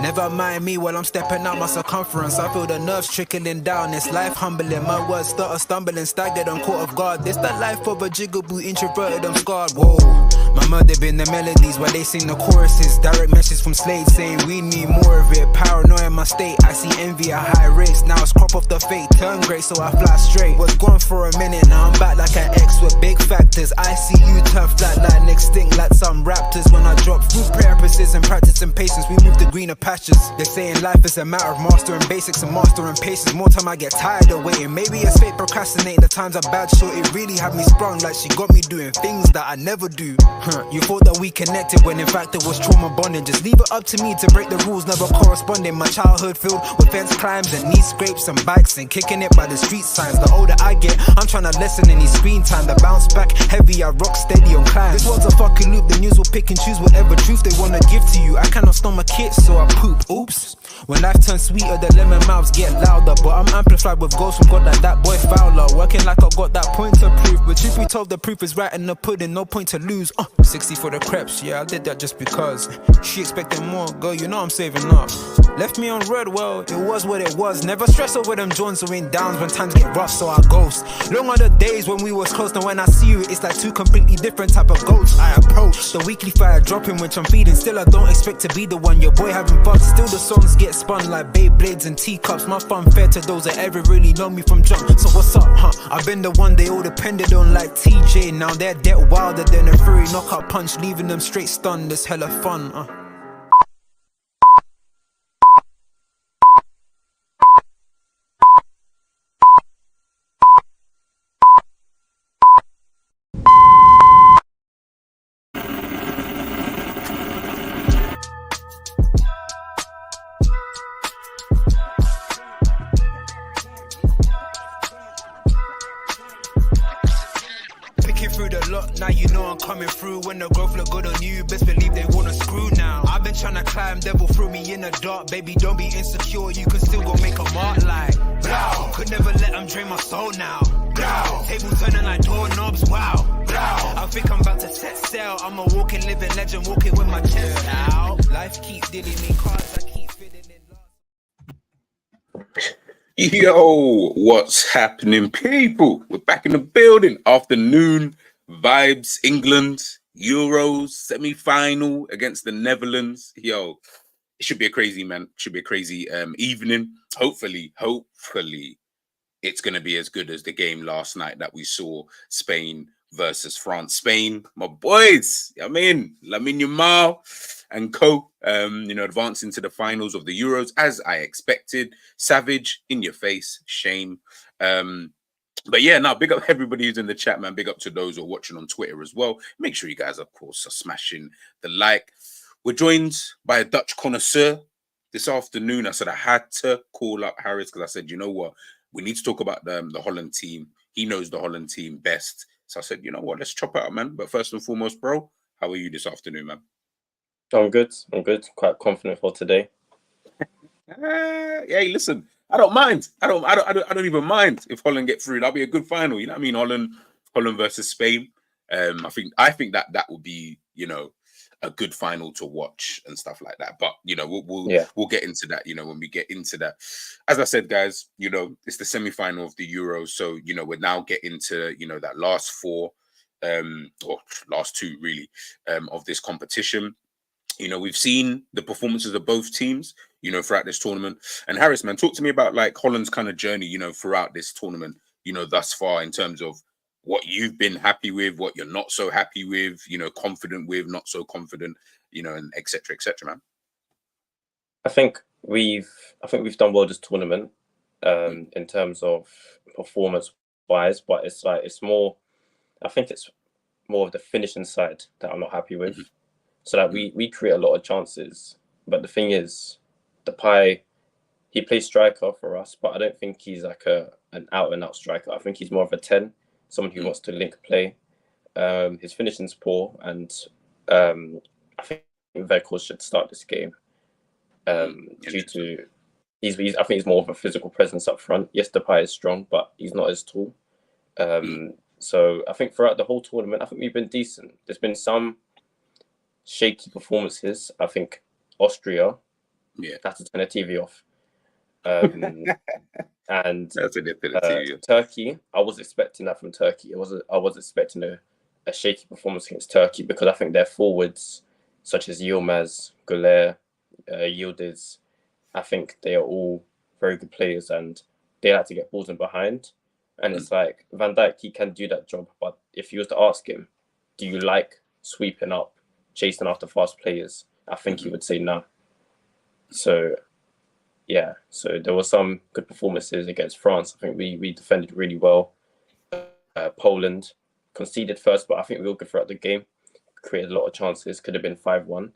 Never mind me while I'm stepping out my circumference. I feel the nerves trickling down. It's life humbling. My words stutter, stumbling, staggered, I'm caught off guard. This the life of a jigaboo, introverted, I'm scarred. Whoa, my mother been the melodies while they sing the choruses. Direct message from slaves saying we need more of it. Paranoia in my state, I see envy at high rates. Now it's crop off the fate, turn great so I fly straight. Was gone for a minute, now I'm back like an X with big factors. I see you turn flat like extinct like some raptors. When I drop through prayer, precision, practice and patience, we move to greener pastures. They're saying life is a matter of mastering basics and mastering patience. More time I get tired of waiting. Maybe it's fate procrastinating. The times are bad, so it really had me sprung. Like she got me doing things that I never do. You thought that we connected when in fact it was trauma bonding. Just leave it up to me to break the rules, never corresponding. My childhood filled with fence climbs and knee scrapes and bikes and kicking it by the street signs. The older I get, I'm trying to lessen any screen time. The bounce back heavy, I rock steady on climb. This world's a fucking loop, the news will pick and choose whatever truth they wanna give to you. I cannot stomach it, so I poop. Oops. When life turns sweeter, the lemon mouths get louder. But I'm amplified with ghosts from God like that boy Fowler. Working like I got that point to prove. But truth be told, the proof is right in the pudding, no point to lose. 60 for the crepes, yeah, I did that just because. She expecting more, girl, you know I'm saving up. Left me on red, well, it was what it was. Never stress over them joints or in downs when times get rough, so I ghost. Long are the days when we was close, and when I see you, it's like two completely different type of ghosts. I approach the weekly fire dropping, which I'm feeding. Still, I don't expect to be the one, your boy having fun. Still, the songs get spun like Beyblades and teacups. My fun fair to those that ever really know me from jump. So what's up, I've been the one they all depended on like TJ. Now they're dead wilder than a furry knockout punch, leaving them straight stunned. It's hella fun. Through the lot, now you know I'm coming through. When the growth look good on you, best believe they wanna screw now. I've been trying to climb, devil threw me in the dark. Baby, don't be insecure, you can still go make a mark like blow. Could never let them drain my soul now. Blow. Tables turning like doorknobs, wow. Blow. I think I'm about to set sail. I'm a walking, living legend, walking with my chest out. Life keep dealing me cards, I keep fitting in love. Yo, what's happening, people? We're back in the building. Afternoon vibes, England, Euros, semi-final against the Netherlands. Yo, it should be a crazy, man. Should be a crazy evening. Hopefully, it's going to be as good as the game last night that we saw, Spain versus France. Spain, my boys, Lamine Yamal and co, advancing to the finals of the Euros as I expected. Savage, in your face, shame. But yeah, now big up everybody who's in the chat, man. Big up to those who are watching on Twitter as well. Make sure you guys, of course, are smashing the like. We're joined by a Dutch connoisseur this afternoon. I said I had to call up Harris because I said, you know what? We need to talk about the Holland team. He knows the Holland team best. So I said, you know what? Let's chop it up, man. But first and foremost, bro, how are you this afternoon, man? I'm good. Quite confident for today. Hey, listen, I don't mind. I don't even mind if Holland get through. That'll be a good final. You know what I mean? Holland versus Spain. I think that would be, a good final to watch and stuff like that. But we'll get into that, when we get into that. As I said, guys, it's the semi-final of the Euros. So, we're now getting to, that last four, or last two really, of this competition. We've seen the performances of both teams, throughout this tournament. And Harris, man, talk to me about like Holland's kind of journey, throughout this tournament, thus far in terms of what you've been happy with, what you're not so happy with, confident with, not so confident, and et cetera, man. I think we've done well this tournament, in terms of performance wise, but it's more of the finishing side that I'm not happy with. So that we create a lot of chances. But the thing is, Depay, he plays striker for us, but I don't think he's like an out-and-out striker. I think he's more of a 10, someone who wants to link play. His finishing's poor, and I think Weghorst should start this game due to I think he's more of a physical presence up front. Yes, Depay is strong, but he's not as tall. So I think throughout the whole tournament, I think we've been decent. There's been some shaky performances. I think Austria Yeah, I had to turn the TV off. And that's a definitive. Turkey, I was expecting that from Turkey. I was expecting a shaky performance against Turkey because I think their forwards, such as Yilmaz, Güler, Yildiz, I think they are all very good players and they like to get balls in behind. And it's like Van Dijk, he can do that job. But if you was to ask him, do you like sweeping up, chasing after fast players? I think he would say no. So yeah, so there were some good performances against France. I think we defended really well. Poland conceded first, but I think we were good throughout the game. Created a lot of chances. Could have been 5-1.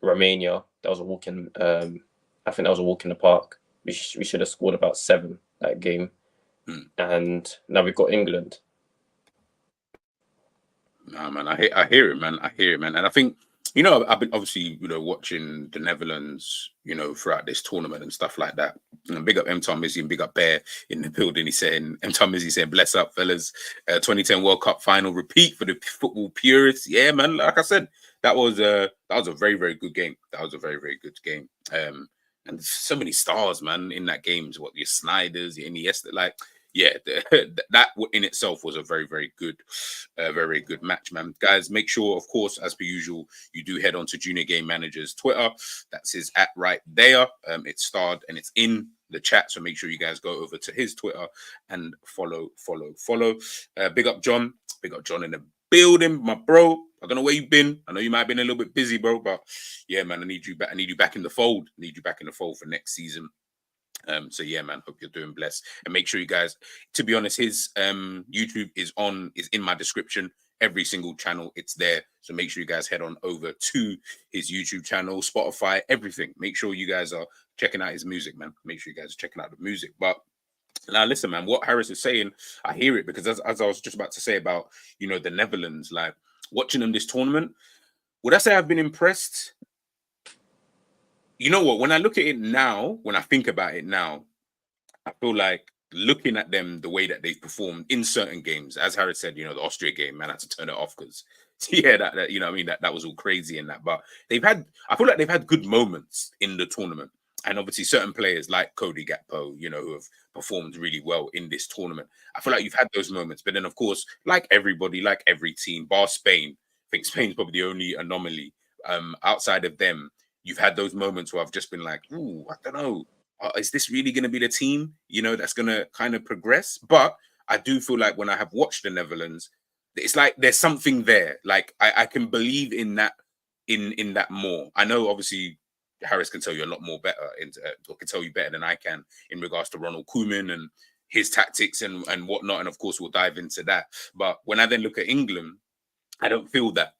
Romania, that was a walk in. I think that was a walk in the park. We should have scored about 7 that game. And now we've got England. Nah, man, I hear it, man. I hear it, man. And I think, you know, I've been obviously, you know, watching the Netherlands, you know, throughout this tournament and stuff like that. And big up M. Tom Izzy and big up Bear in the building. He's saying, M. Tom Izzy saying, bless up, fellas. 2010 World Cup final repeat for the football purists. Yeah, man. Like I said, that was a very, very good game. That was a very, very good game. And so many stars, man, in that game. What your Snyders, your Iniesta, like. Yeah, that in itself was a very, very good match, man. Guys, make sure, of course, as per usual, you do head on to Junior Game Manager's Twitter. That's his @ right there. It's starred and it's in the chat, so make sure you guys go over to his Twitter and follow. Big up Jon in the building, my bro. I don't know where you've been. I know you might have been a little bit busy, bro, but yeah, man, I need you back in the fold. I need you back in the fold for next season. So yeah, man, hope you're doing blessed. And make sure you guys, to be honest, his YouTube is in my description. Every single channel, it's there. So make sure you guys head on over to his YouTube channel, Spotify, everything. Make sure you guys are checking out his music, man. Make sure you guys are checking out the music. But now listen, man, what Harris is saying, I hear it, because as I was just about to say about, you know, the Netherlands, like watching them this tournament, would I say I've been impressed? You know what? When I look at it now, when I think about it now, I feel like looking at them, the way that they've performed in certain games, as Harris said, you know, the Austria game, man, I had to turn it off because, yeah, that you know what I mean, that was all crazy in that. But I feel like they've had good moments in the tournament. And obviously certain players like Cody Gakpo, you know, who have performed really well in this tournament. I feel like you've had those moments. But then, of course, like everybody, like every team, bar Spain, I think Spain's probably the only anomaly. Outside of them, you've had those moments where I've just been like, ooh, I don't know. Is this really going to be the team, you know, that's going to kind of progress? But I do feel like when I have watched the Netherlands, it's like there's something there. Like I can believe in that, in that more. I know obviously Harris can tell you a lot more better, or can tell you better than I can in regards to Ronald Koeman and his tactics and whatnot. And of course, we'll dive into that. But when I then look at England, I don't feel that.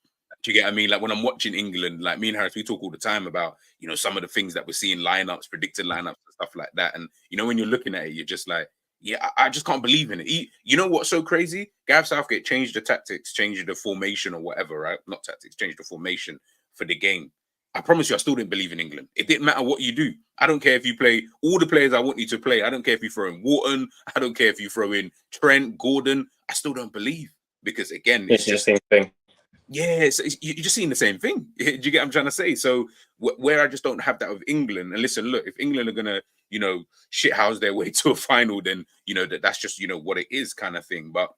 Do you get what I mean? Like when I'm watching England, like me and Harris, we talk all the time about, you know, some of the things that we're seeing, lineups, predicted lineups and stuff like that. And, you know, when you're looking at it, you're just like, yeah, I just can't believe in it. You know what's so crazy? Gareth Southgate changed the tactics, changed the formation or whatever, right? Not tactics, changed the formation for the game. I promise you, I still didn't believe in England. It didn't matter what you do. I don't care if you play all the players I want you to play. I don't care if you throw in Wharton. I don't care if you throw in Trent, Gordon. I still don't believe because, again, it's just the same thing. Yeah, you're just seeing the same thing. Do you get what I'm trying to say? So where I just don't have that with England. And listen, look, if England are gonna, you know, shithouse their way to a final, then you know that's just, you know, what it is, kind of thing. But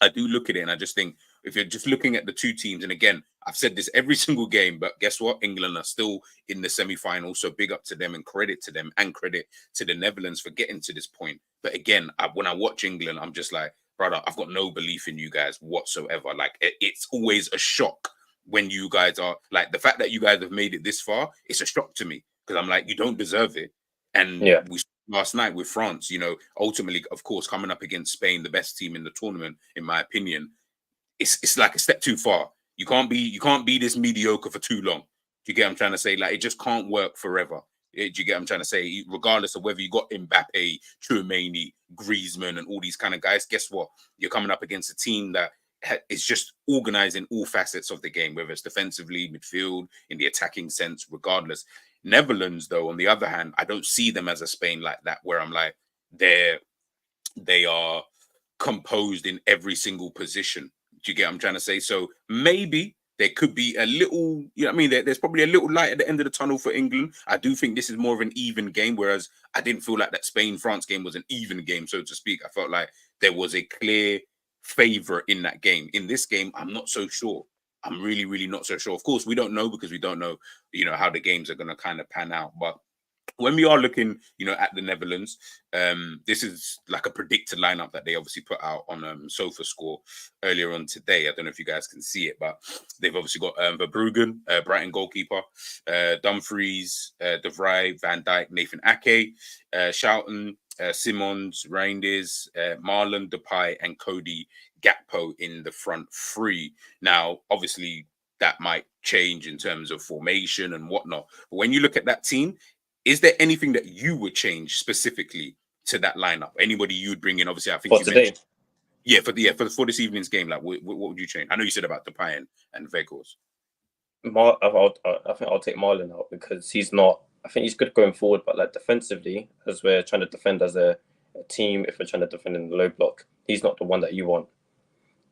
I do look at it and I just think if you're just looking at the two teams, and again, I've said this every single game, but guess what? England are still in the semi-final, so big up to them and credit to them and credit to the Netherlands for getting to this point. But again, when I watch England, I'm just like, brother, I've got no belief in you guys whatsoever. Like, it's always a shock when you guys are like, the fact that you guys have made it this far, it's a shock to me because I'm like, you don't deserve it. And we last night with France, you know, ultimately, of course, coming up against Spain, the best team in the tournament, in my opinion, it's like a step too far. You can't be this mediocre for too long. Do you get what I'm trying to say? Like, it just can't work forever. Do you get what I'm trying to say? Regardless of whether you got Mbappe, Tchouameni, Griezmann, and all these kind of guys, guess what? You're coming up against a team that is just organized in all facets of the game, whether it's defensively, midfield, in the attacking sense, regardless. Netherlands, though, on the other hand, I don't see them as a Spain like that, where I'm like, they are composed in every single position. Do you get what I'm trying to say? So maybe there could be a little, you know what I mean? There's probably a little light at the end of the tunnel for England. I do think this is more of an even game, whereas I didn't feel like that Spain-France game was an even game, so to speak. I felt like there was a clear favourite in that game. In this game, I'm not so sure. I'm really, really not so sure. Of course, we don't know because we don't know, you know, how the games are going to kind of pan out. But when we are looking, you know, at the Netherlands, this is like a predicted lineup that they obviously put out on SofaScore earlier on today. I don't know if you guys can see it, but they've obviously got Verbruggen, Brighton goalkeeper, Dumfries, De Vrij, Van Dijk, Nathan Ake, Schouten, Simons, Reinders, Marlon, Depay, and Cody Gakpo in the front three. Now, obviously, that might change in terms of formation and whatnot. But when you look at that team, is there anything that you would change specifically to that lineup? Anybody you would bring in? Obviously, I think For you today, mentioned, for this evening's game. Like, what would you change? I know you said about Depay and Weghorst. I think I'll take Marlon out because he's not. I think he's good going forward, but like defensively, as we're trying to defend as a team, if we're trying to defend in the low block, he's not the one that you want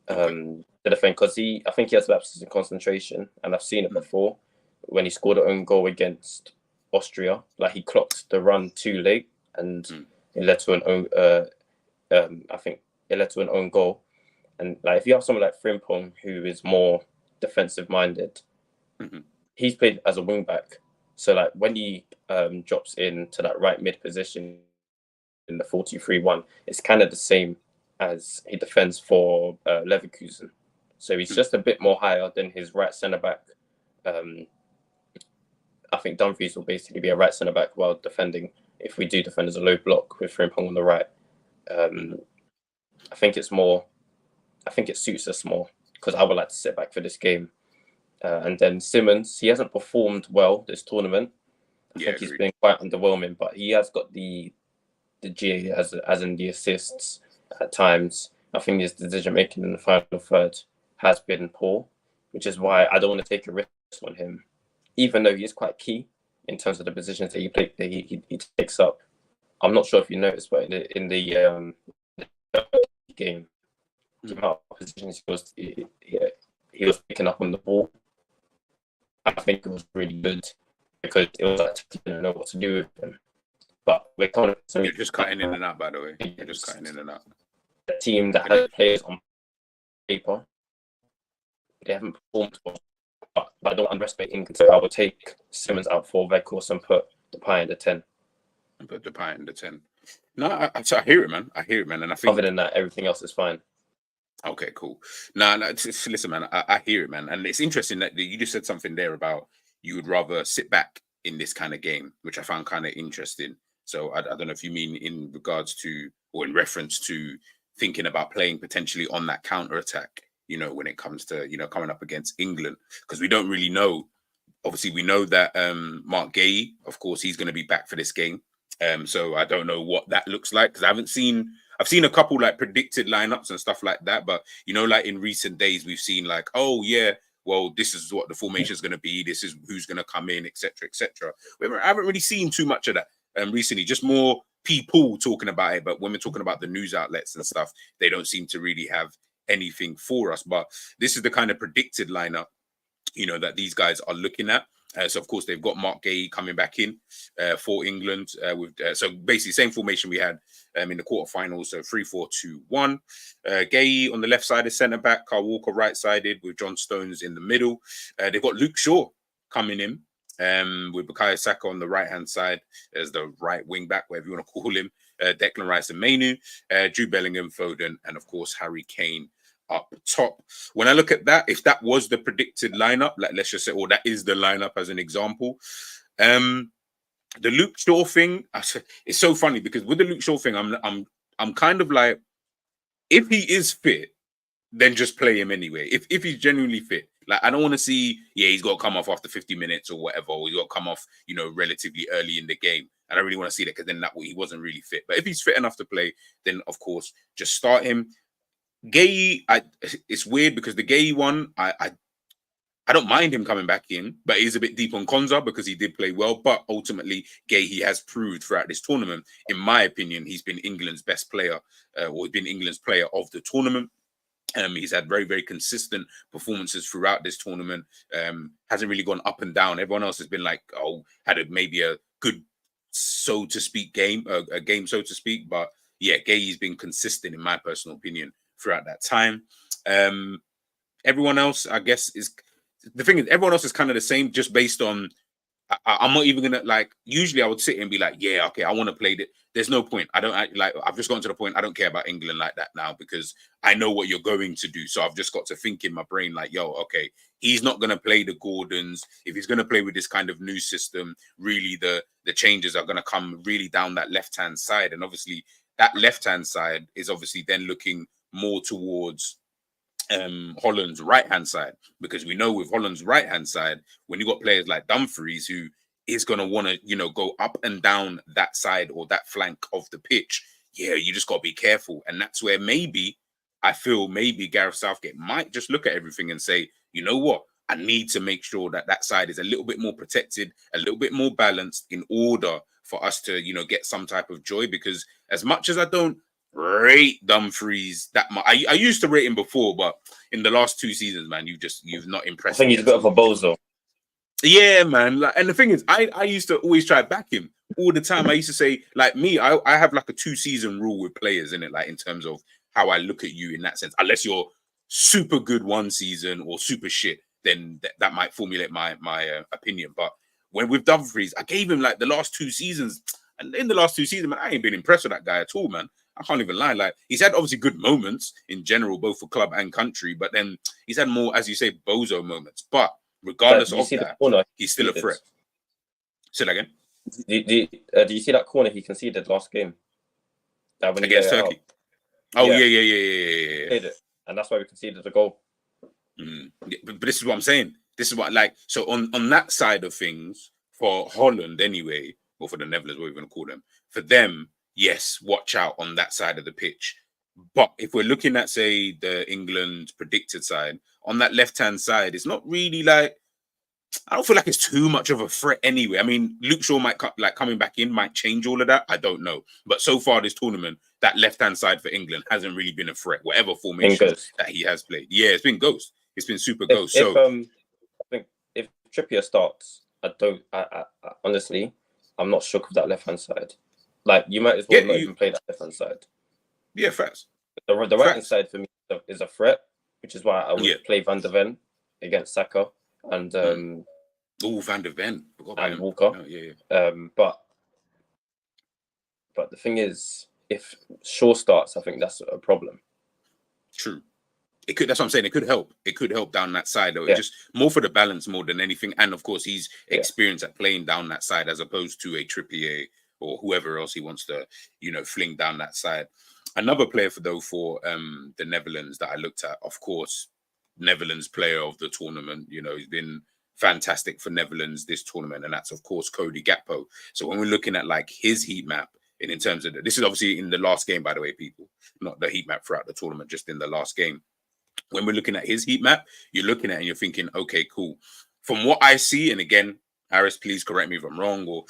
to defend because I think he has lapses in concentration, and I've seen it before when he scored an own goal against Austria. Like he clocked the run too late, and it led to an own. I think it led to an own goal, and like if you have someone like Frimpong who is more defensive minded. He's played as a wing back, so like when he drops into that right mid position in the 4-2-3-1, it's kind of the same as he defends for Leverkusen. So he's just a bit more higher than his right centre back. I think Dumfries will basically be a right centre back while defending. If we do defend as a low block with Frimpong on the right, I think it's more. I think it suits us more because I would like to sit back for this game. And then Simons, he hasn't performed well this tournament. I think he's been quite underwhelming, but he has got the G as in the assists at times. I think his decision making in the final third has been poor, which is why I don't want to take a risk on him, even though he is quite key in terms of the positions that he takes up. I'm not sure if you noticed, but in the game, the amount of positions he was picking up on the ball. I think it was really good because it was like you didn't know what to do with him. But we're kind of You're just cutting in and out, by the way. You're just cutting in and out. A team that has players on paper, they haven't performed well. But I don't underestimate England, so I would take Simons out for Weghorst and put Depay in the 10. And put Depay in the 10. No, I hear it, man. I hear it, man. And I think other than that, everything else is fine. Okay, cool. No, listen, man, I hear it, man. And it's interesting that you just said something there about you would rather sit back in this kind of game, which I found kind of interesting. So I don't know if you mean in regards to or in reference to thinking about playing potentially on that counter attack, you know, when it comes to, you know, coming up against England, because we don't really know. Obviously, we know that Mark Gay, of course, he's going to be back for this game. So I don't know what that looks like because I've seen a couple like predicted lineups and stuff like that, but you know, like in recent days, we've seen like, oh yeah, well, this is what the formation is going to be. This is who's going to come in, etc., etc. I haven't really seen too much of that recently. Just more people talking about it, but when we're talking about the news outlets and stuff, they don't seem to really have anything for us. But this is the kind of predicted lineup, you know, that these guys are looking at. So of course they've got Mark Gay coming back in for England with so basically same formation we had in the quarterfinals. So 3-4-2-1. Gay on the left side is centre back, Carl Walker right sided with John Stones in the middle. They've got Luke Shaw coming in with Bukayo Saka on the right hand side as the right wing back, whatever you want to call him. Declan Rice and Mainu, Jude Bellingham, Foden, and of course Harry Kane up top. When I look at that, if that was the predicted lineup, like let's just say, or that is the lineup as an example, the Luke Shaw thing, it's so funny because with the Luke Shaw thing, I'm kind of like, if he is fit, then just play him anyway. If he's genuinely fit, like I don't want to see, yeah, he's got to come off after 50 minutes or whatever, or he's got to come off, you know, relatively early in the game. I don't really want to see that because then he wasn't really fit. But if he's fit enough to play, then of course just start him. Gay, it's weird because the Gay one, I don't mind him coming back in, but he's a bit deep on Konza because he did play well. But ultimately, Gay, he has proved throughout this tournament, in my opinion, he's been England's best player or been England's player of the tournament. He's had very, very consistent performances throughout this tournament. Hasn't really gone up and down. Everyone else has been like, had maybe a good, so to speak, a game, so to speak. But yeah, Gay's been consistent, in my personal opinion, throughout that time. Everyone else, I guess, is the thing is everyone else is kind of the same, just based on. I'm not even gonna like. Usually, I would sit and be like, "Yeah, okay, I want to play it." There's no point. I don't like. I've just gotten to the point. I don't care about England like that now because I know what you're going to do. So I've just got to think in my brain like, "Yo, okay, he's not gonna play the Gordons. If he's gonna play with this kind of new system, really, the changes are gonna come really down that left hand side, and obviously that left hand side is obviously then looking more towards." Holland's right hand side, because we know with Holland's right hand side, when you got players like Dumfries who is going to want to go up and down that side or that flank of the pitch, yeah, you just got to be careful. And that's where maybe I feel maybe Gareth Southgate might just look at everything and say, you know what, I need to make sure that that side is a little bit more protected, a little bit more balanced, in order for us to get some type of joy. Because as much as I don't rate Dumfries that much, I used to rate him before, but in the last 2 seasons, man, you've not I impressed think me he's a bit of a bozo. Yeah, man. Like, and the thing is, I used to always try to back him all the time. I used to say, like me, I have like a 2-season rule with players in it, like in terms of how I look at you in that sense. Unless you're super good 1 season or super shit, then that might formulate my opinion. But when with Dumfries, I gave him like the last 2 seasons, and in the last 2 seasons, man, I ain't been impressed with that guy at all, man. I can't even lie. Like, he's had obviously good moments in general, both for club and country, but then he's had more, as you say, bozo moments. But regardless of that, he's still a threat. Say that again. Do you see that corner he conceded last game? Against Turkey. Oh, yeah. And that's why we conceded the goal. Yeah, but this is what I'm saying. This is what, like, so on that side of things, for Holland anyway, or for the Netherlands, what we're going to call them, for them, yes, watch out on that side of the pitch. But if we're looking at, say, the England predicted side, on that left-hand side, it's not really like, I don't feel like it's too much of a threat anyway. I mean, Luke Shaw might coming back in might change all of that. I don't know. But so far this tournament, that left-hand side for England hasn't really been a threat, whatever formation that he has played. Yeah, it's been ghost. It's been super ghost. I think if Trippier starts, I honestly, I'm not shook with that left-hand side. Like, you might as well not even play that left-hand side. Yeah, facts. The right-hand side for me is a threat, which is why I would play Van der Ven against Saka and Van der Ven and Walker. Oh, yeah. But the thing is, if Shaw starts, I think that's a problem. True. It could. That's what I'm saying. It could help. It could help down that side, though. Just more for the balance more than anything. And of course, he's experienced at playing down that side as opposed to a Trippier or whoever else he wants to, fling down that side. Another player for the Netherlands that I looked at, of course, Netherlands player of the tournament. He's been fantastic for Netherlands this tournament, and that's of course Cody Gakpo. So when we're looking at like his heat map, and in terms of this is obviously in the last game, by the way, people, not the heat map throughout the tournament, just in the last game. When we're looking at his heat map, you're looking at it and you're thinking, okay, cool. From what I see, and again, Aris, please correct me if I'm wrong, or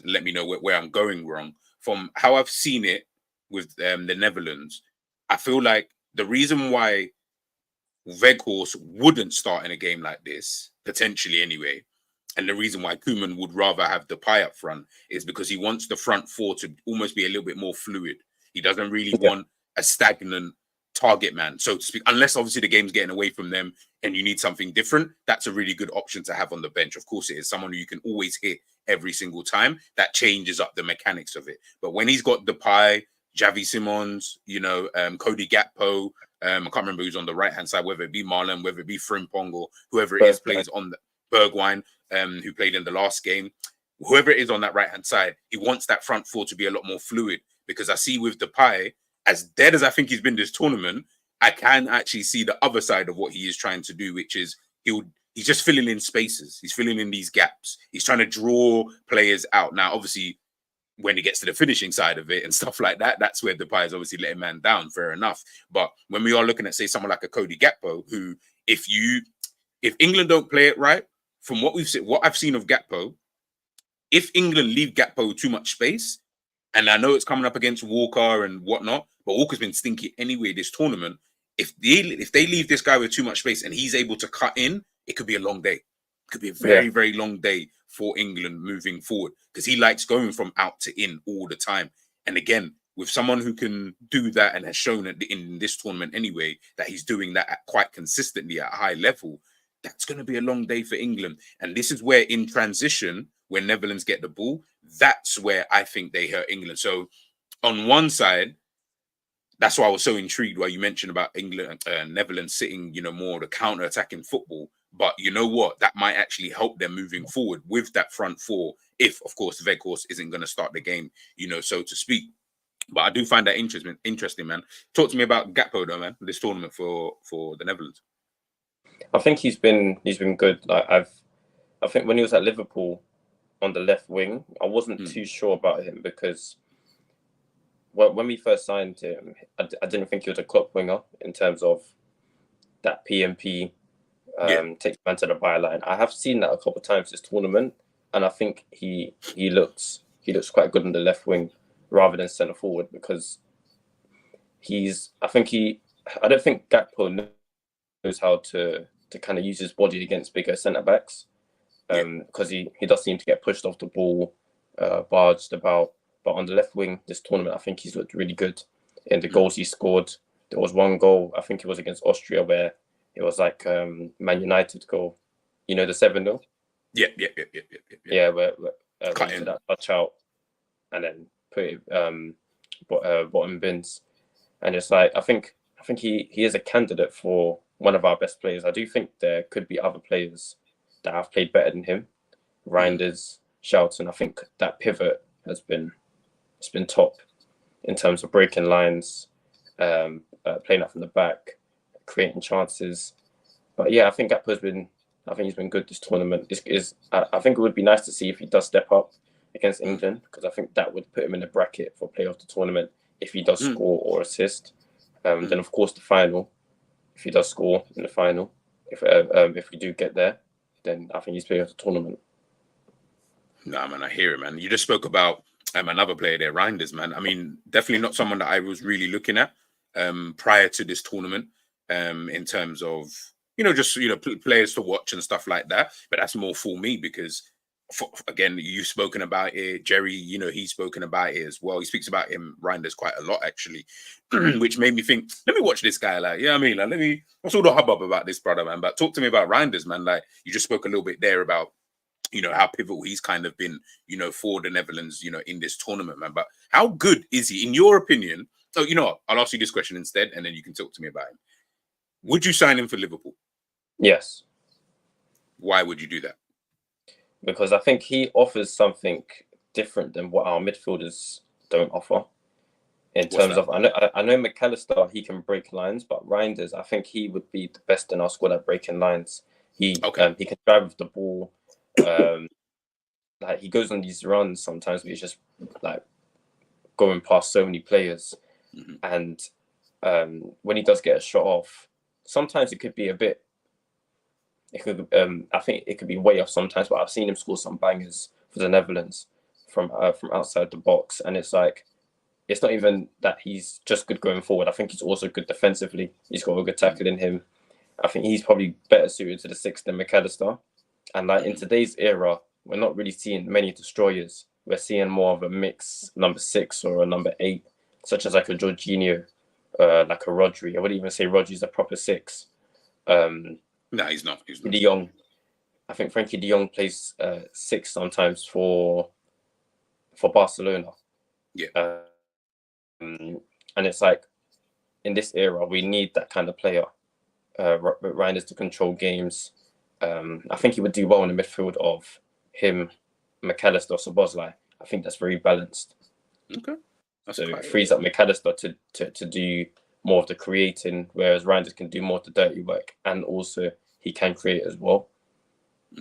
let me know where I'm going wrong. From how I've seen it with the Netherlands, I feel like the reason why Weghorst wouldn't start in a game like this, potentially anyway, and the reason why Koeman would rather have Depay up front is because he wants the front four to almost be a little bit more fluid. He doesn't really want a stagnant target man, so to speak, unless obviously the game's getting away from them and you need something different. That's a really good option to have on the bench. Of course it is, someone who you can always hit every single time. That changes up the mechanics of it. But when he's got Depay, Xavi Simons, Cody Gakpo, I can't remember who's on the right hand side, whether it be Marlon, whether it be Frimpong, or whoever it is plays on the Bergwijn, who played in the last game, whoever it is on that right hand side, he wants that front four to be a lot more fluid. Because I see with Depay, as dead as I think he's been this tournament, I can actually see the other side of what he is trying to do, which is he's just filling in spaces. He's filling in these gaps. He's trying to draw players out. Now, obviously, when he gets to the finishing side of it and stuff like that, that's where Depay is obviously letting man down. Fair enough. But when we are looking at, say, someone like a Cody Gakpo, who, if England don't play it right, from what I've seen of Gakpo, if England leave Gakpo too much space, and I know it's coming up against Walker and whatnot, but Walker's been stinky anyway this tournament. if they leave this guy with too much space and he's able to cut in, it could be a long day. It could be a very, very long day for England moving forward, because he likes going from out to in all the time. And again, with someone who can do that and has shown it in this tournament anyway, that he's doing that quite consistently at a high level, that's going to be a long day for England. And this is where in transition, when Netherlands get the ball, that's where I think they hurt England. So on one side, that's why I was so intrigued why you mentioned about England, Netherlands sitting, more the counter-attacking football. But you know what? That might actually help them moving forward with that front four, if, of course, Weghorst isn't going to start the game, so to speak. But I do find that interesting, man. Talk to me about Gakpo, though, man. This tournament for the Netherlands. I think he's been good. Like I think when he was at Liverpool on the left wing, I wasn't too sure about him, because when we first signed him, I didn't think he was a Klopp winger in terms of that PMP. Take man to the byline. I have seen that a couple of times this tournament, and I think he looks quite good on the left wing rather than centre forward, because I don't think Gakpo knows how to kind of use his body against bigger centre backs, because he does seem to get pushed off the ball, barged about. But on the left wing this tournament, I think he's looked really good in the goals he scored. There was one goal, I think it was against Austria, where it was like Man United goal, the 7-0. Yeah. Where cut in that touch out and then put it bottom bins, and it's like I think he is a candidate for one of our best players. I do think there could be other players that have played better than him. Reinders, Shelton. I think that pivot has been top in terms of breaking lines, playing up from the back, creating chances. But yeah, I think he's been good this tournament. I think it would be nice to see if he does step up against England, because I think that would put him in the bracket for player of the tournament if he does score or assist. Then of course the final, if he does score in the final, if we do get there, then I think he's player of the tournament. Nah, man, I hear it, man. You just spoke about another player there, Reinders, man. I mean, definitely not someone that I was really looking at prior to this tournament, in terms of players to watch and stuff like that. But that's more for me because, again, you've spoken about it, Jerry. He's spoken about it as well. He speaks about him, Reinders, quite a lot actually, which made me think, let me watch this guy. Like, what's all the hubbub about this brother, man? But talk to me about Reinders, man. Like, you just spoke a little bit there about how pivotal he's kind of been, for the Netherlands, in this tournament, man. But how good is he, in your opinion? Oh, I'll ask you this question instead, and then you can talk to me about him. Would you sign him for Liverpool? Yes. Why would you do that? Because I think he offers something different than what our midfielders don't offer. In terms of, I know McAllister, he can break lines, but Reinders, I think he would be the best in our squad at breaking lines. He can drive with the ball. Like he goes on these runs sometimes, but he's just like going past so many players, and when he does get a shot off, sometimes it could be a bit. I think it could be way off sometimes, but I've seen him score some bangers for the Netherlands from outside the box, and it's like it's not even that he's just good going forward. I think he's also good defensively. He's got a good tackle in him. I think he's probably better suited to the 6 than McAllister. And like in today's era, we're not really seeing many destroyers. We're seeing more of a mix number 6 or a number 8, such as like a Jorginho, like a Rodri. I wouldn't even say Rodri's a proper 6. No, he's not. He's not. De Jong. I think Frankie De Jong plays 6 sometimes for Barcelona. Yeah. And it's like in this era, we need that kind of player. Reinders to control games. I think he would do well in the midfield of him, McAllister, Szoboszlai. I think that's very balanced. Okay. So it frees up McAllister to do more of the creating, whereas Reinders can do more of the dirty work, and also he can create as well.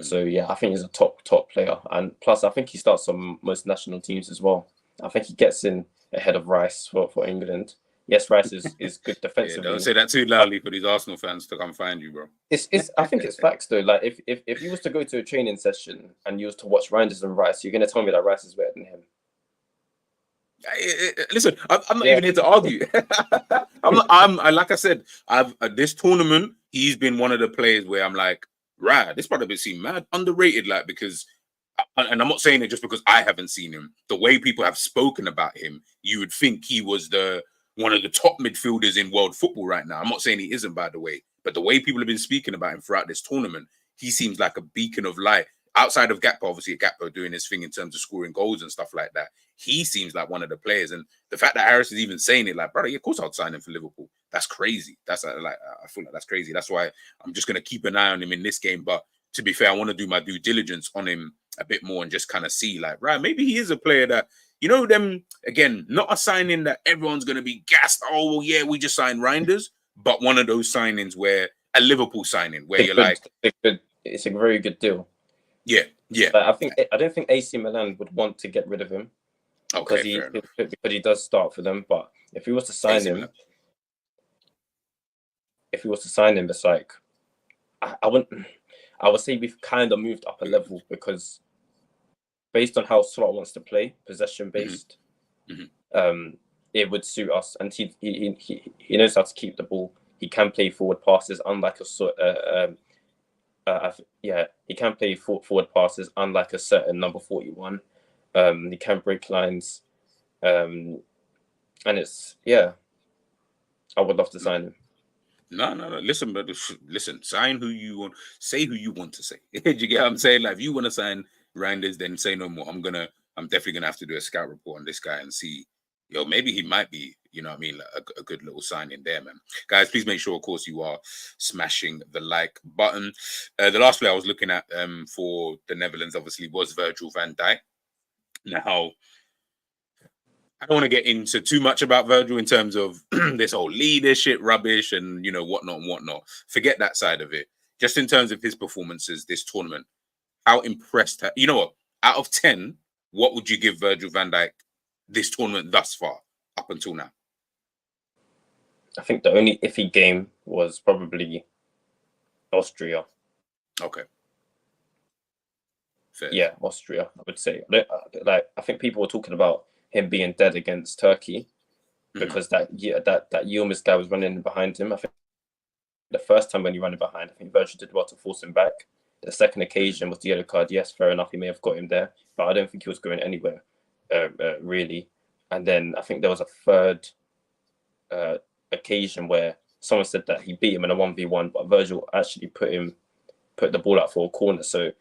So yeah, I think he's a top player, and plus I think he starts on most national teams as well. I think he gets in ahead of Rice for England. Yes, Rice is good defensively. Don't say that too loudly for these Arsenal fans to come find you, bro. I think it's facts though. Like if you was to go to a training session and you was to watch Reinders and Rice, you're gonna tell me that Rice is better than him. Listen, I'm not Yeah. even here to argue. Like I said, I've this tournament, he's been one of the players where I'm like, right, this brother seem mad underrated, like, because, and I'm not saying it just because I haven't seen him. The way people have spoken about him, you would think he was one of the top midfielders in world football right now. I'm not saying he isn't, by the way, but the way people have been speaking about him throughout this tournament, he seems like a beacon of light. Outside of Gakpo, obviously Gakpo doing his thing in terms of scoring goals and stuff like that, he seems like one of the players. And the fact that Harris is even saying it, like, brother, yeah, of course I'll sign him for Liverpool. That's crazy. That's like, I feel like that's crazy. That's why I'm just gonna keep an eye on him in this game. But to be fair, I want to do my due diligence on him a bit more and just kind of see, like, right, maybe he is a player that, you know, them again, not a signing that everyone's gonna be gassed. Oh well, yeah, we just signed Reinders, but one of those signings where a Liverpool signing where you're like, it's a very good deal. Yeah. But I don't think AC Milan would want to get rid of him because he does start for them. But if he was to sign him, it's like I would say we've kind of moved up a level because based on how Slot wants to play, possession based, it would suit us. And he knows how to keep the ball. He can play forward passes, unlike he can play forward passes, unlike a certain number 41. He can break lines, and it's I would love to sign him. No. Listen, but listen. Sign who you want. Say who you want to say. Do you get what I'm saying? Like, if you want to sign Reinders, then say no more. I'm definitely gonna have to do a scout report on this guy and see. Yo, maybe he might be, you know what I mean, like a good little sign in there, man. Guys, please make sure, of course, you are smashing the like button. The last player I was looking at for the Netherlands, obviously, was Virgil van Dijk. Now, I don't want to get into too much about Virgil in terms of this whole leadership rubbish and, you know, whatnot. Forget that side of it. Just in terms of his performances this tournament, how impressed, you know what, out of 10, what would you give Virgil van Dijk this tournament thus far, up until now? I think the only iffy game was probably Austria. Okay. Fair. Yeah, Austria, I would say. I think people were talking about him being dead against Turkey because that Yilmaz guy was running behind him. I think the first time when he ran behind, I think Virgil did well to force him back. The second occasion was the yellow card. Yes, fair enough, he may have got him there, but I don't think he was going anywhere. Really. And then I think there was a third occasion where someone said that he beat him in a 1v1, but Virgil actually put the ball out for a corner. So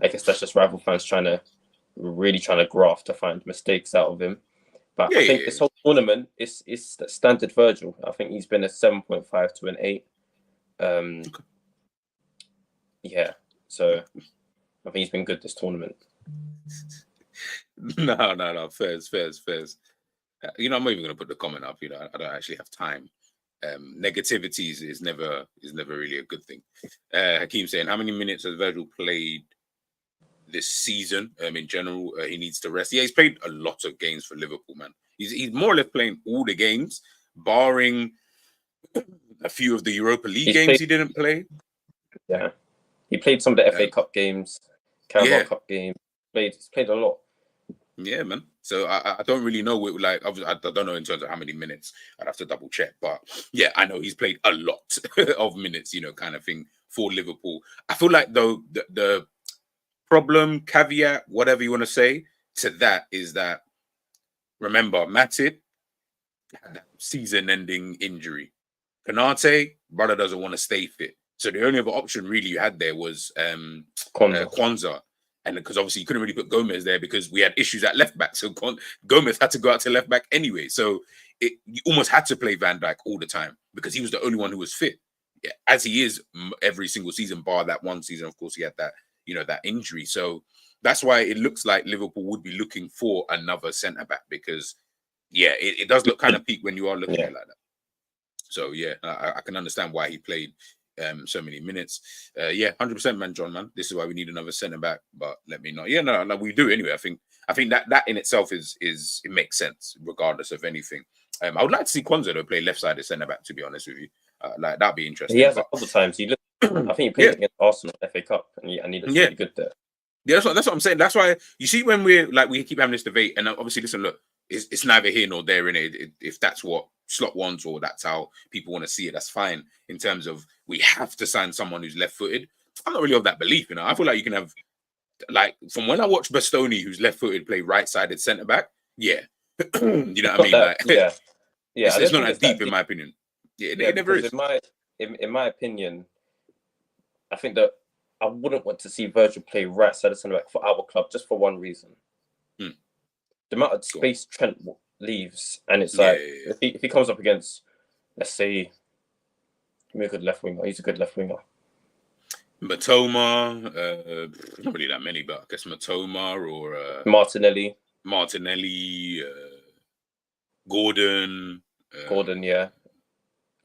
I guess that's just rival fans trying to graft to find mistakes out of him. But I think this whole tournament is standard Virgil. I think he's been a 7.5 to an 8. Yeah, so I think he's been good this tournament. No. Fairs. You know, I'm not even going to put the comment up. You know, I don't actually have time. Negativity is never really a good thing. Hakeem saying, how many minutes has Virgil played this season? In general, he needs to rest. Yeah, he's played a lot of games for Liverpool, man. He's more or less playing all the games, barring a few of the Europa League games he didn't play. Yeah, he played some of the FA Cup games, Carabao Cup games. He's played a lot. Yeah, man. So I don't really know what, like, I don't know in terms of how many minutes. I'd have to double check. But yeah, I know he's played a lot of minutes, you know, kind of thing for Liverpool. I feel like, though, the problem, caveat, whatever you want to say to that is that, remember, Matip had that season-ending injury. Konate, brother doesn't want to stay fit. So the only other option really you had there was Kwanzaa. And because obviously you couldn't really put Gomez there because we had issues at left back. So Gomez had to go out to left back anyway. So you almost had to play Van Dijk all the time because he was the only one who was fit. Yeah, as he is every single season, bar that one season. Of course, he had that, you know, that injury. So that's why it looks like Liverpool would be looking for another centre back because, yeah, it does look kind of peak when you are looking at it like that. So yeah, I can understand why he played so many minutes. 100%, man, John, man. This is why we need another centre back. But let me know. Yeah, no, we do anyway. I think that in itself is it makes sense regardless of anything. I would like to see Kwanzaa though play left-sided centre back. To be honest with you, like that'd be interesting. He has a couple of times. I think he played against Arsenal FA Cup, and he looks really good there. Yeah, that's what I'm saying. That's why you see when we keep having this debate, and obviously, listen, look, it's neither here nor there in it. If that's what slot wants or that's how people want to see it, that's fine. In terms of we have to sign someone who's left-footed, I'm not really of that belief. You know, I feel like you can have, like, from when I watched Bastoni, who's left-footed, play right-sided centre back. Yeah, you know what I mean. Like, Yeah. I it's don't not think that it's deep that in deep. my opinion. Yeah, Yeah, it never because is. in my opinion, I think that I wouldn't want to see Virgil play right side of centre back for our club just for one reason: Hmm. the amount of Go on. space Trent leaves, and it's Yeah, like if he comes up against, let's say, give me a good left winger. He's a good left winger. Matoma, not really that many, but I guess Matoma or Martinelli, Martinelli, Gordon, Gordon, yeah,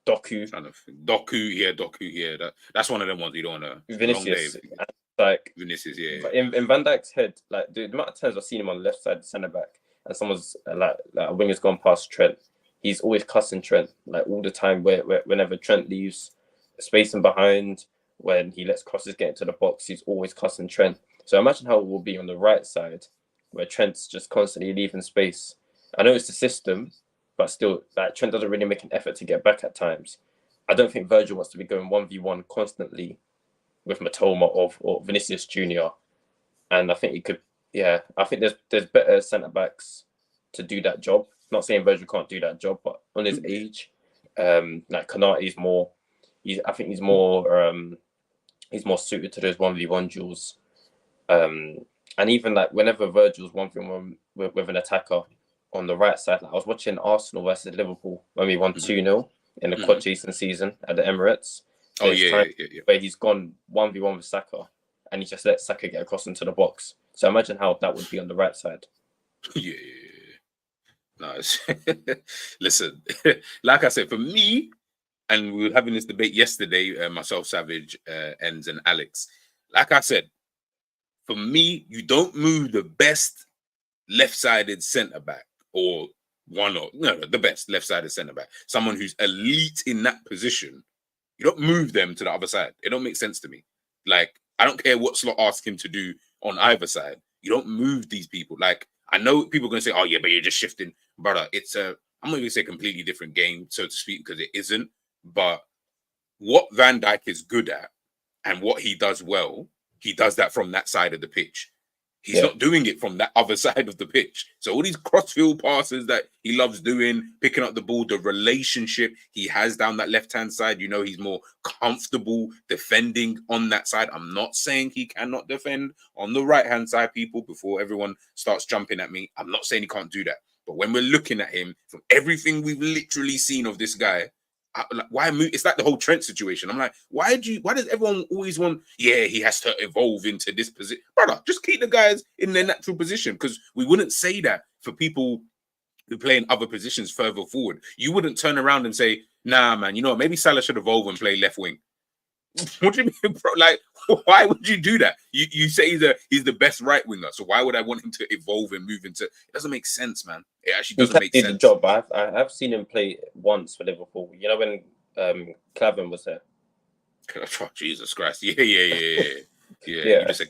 Doku, trying to think. Doku, yeah. That's one of them ones you don't want to. Long day, Vinicius. And, like Vinicius, yeah. in Van Dijk's head, like the amount of times I've seen him on the left side centre back, and someone's like a winger's gone past Trent, he's always cussing Trent like all the time. Whenever Trent leaves, spacing behind, when he lets crosses get into the box, he's always cussing Trent. So imagine how it will be on the right side, where Trent's just constantly leaving space. I know it's the system, but still, like Trent doesn't really make an effort to get back at times. I don't think Virgil wants to be going 1v1 constantly with Matoma or Vinicius Junior. And I think he could, yeah, I think there's better centre backs to do that job. Not saying Virgil can't do that job, but on his age, like Konate's more, I think he's more suited to those 1v1 duels. And even like whenever Virgil's 1v1 with an attacker on the right side, like I was watching Arsenal versus Liverpool when we won 2-0 in the quad Jason season at the Emirates. Oh yeah. Where he's gone 1v1 with Saka, and he just let Saka get across into the box. So imagine how that would be on the right side. Yeah. Nice. Listen, like I said, for me, and we were having this debate yesterday, myself, Savage, Enz, and Alex. Like I said, for me, you don't move the best left-sided centre back or the best left-sided centre back, someone who's elite in that position. You don't move them to the other side. It don't make sense to me. Like, I don't care what Slot asks him to do on either side. You don't move these people. Like, I know people are going to say, oh, yeah, but you're just shifting. Brother, I'm not going to say a completely different game, so to speak, because it isn't. But what Van Dijk is good at and what he does well, he does that from that side of the pitch. He's not doing it from that other side of the pitch. So all these crossfield passes that he loves doing, picking up the ball, the relationship he has down that left-hand side, you know, he's more comfortable defending on that side. I'm not saying he cannot defend on the right-hand side, people, before everyone starts jumping at me. I'm not saying he can't do that. But when we're looking at him, from everything we've literally seen of this guy, why move? It's like the whole Trent situation. I'm like, why does everyone always want, yeah, he has to evolve into this position? Brother, just keep the guys in their natural position, because we wouldn't say that for people who play in other positions further forward. You wouldn't turn around and say, nah, man, you know what, maybe Salah should evolve and play left wing. What do you mean, bro? Like, why would you do that? You say he's the best right winger, so why would I want him to evolve and move into? It doesn't make sense, man. It actually doesn't make sense. The job. I've seen him play once for Liverpool. You know when Clavan was there. Oh, Jesus Christ! Yeah. You just said,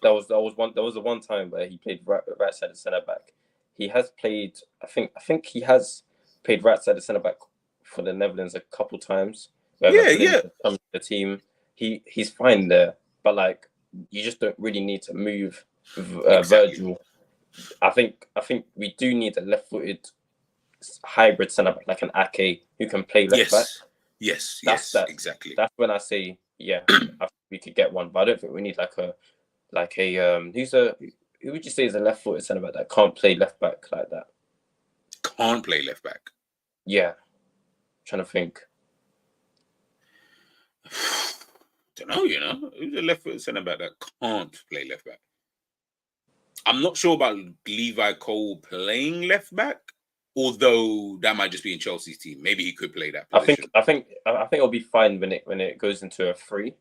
that was the one time where he played right side of centre back. He has played. I think he has played right side of centre back for the Netherlands a couple times. The team, he's fine there, but like you just don't really need to move Virgil. I think we do need a left-footed hybrid centre back like an Ake who can play left back. Yes, exactly. That's when I say I think we could get one, but I don't think we need who would you say is a left-footed centre back that can't play left back like that? Can't play left back. Yeah, I'm trying to think. Don't know, you know, who's a left-footed centre back that can't play left back? I'm not sure about Levi Cole playing left back, although that might just be in Chelsea's team. Maybe he could play that position. I think it'll be fine when it goes into a free.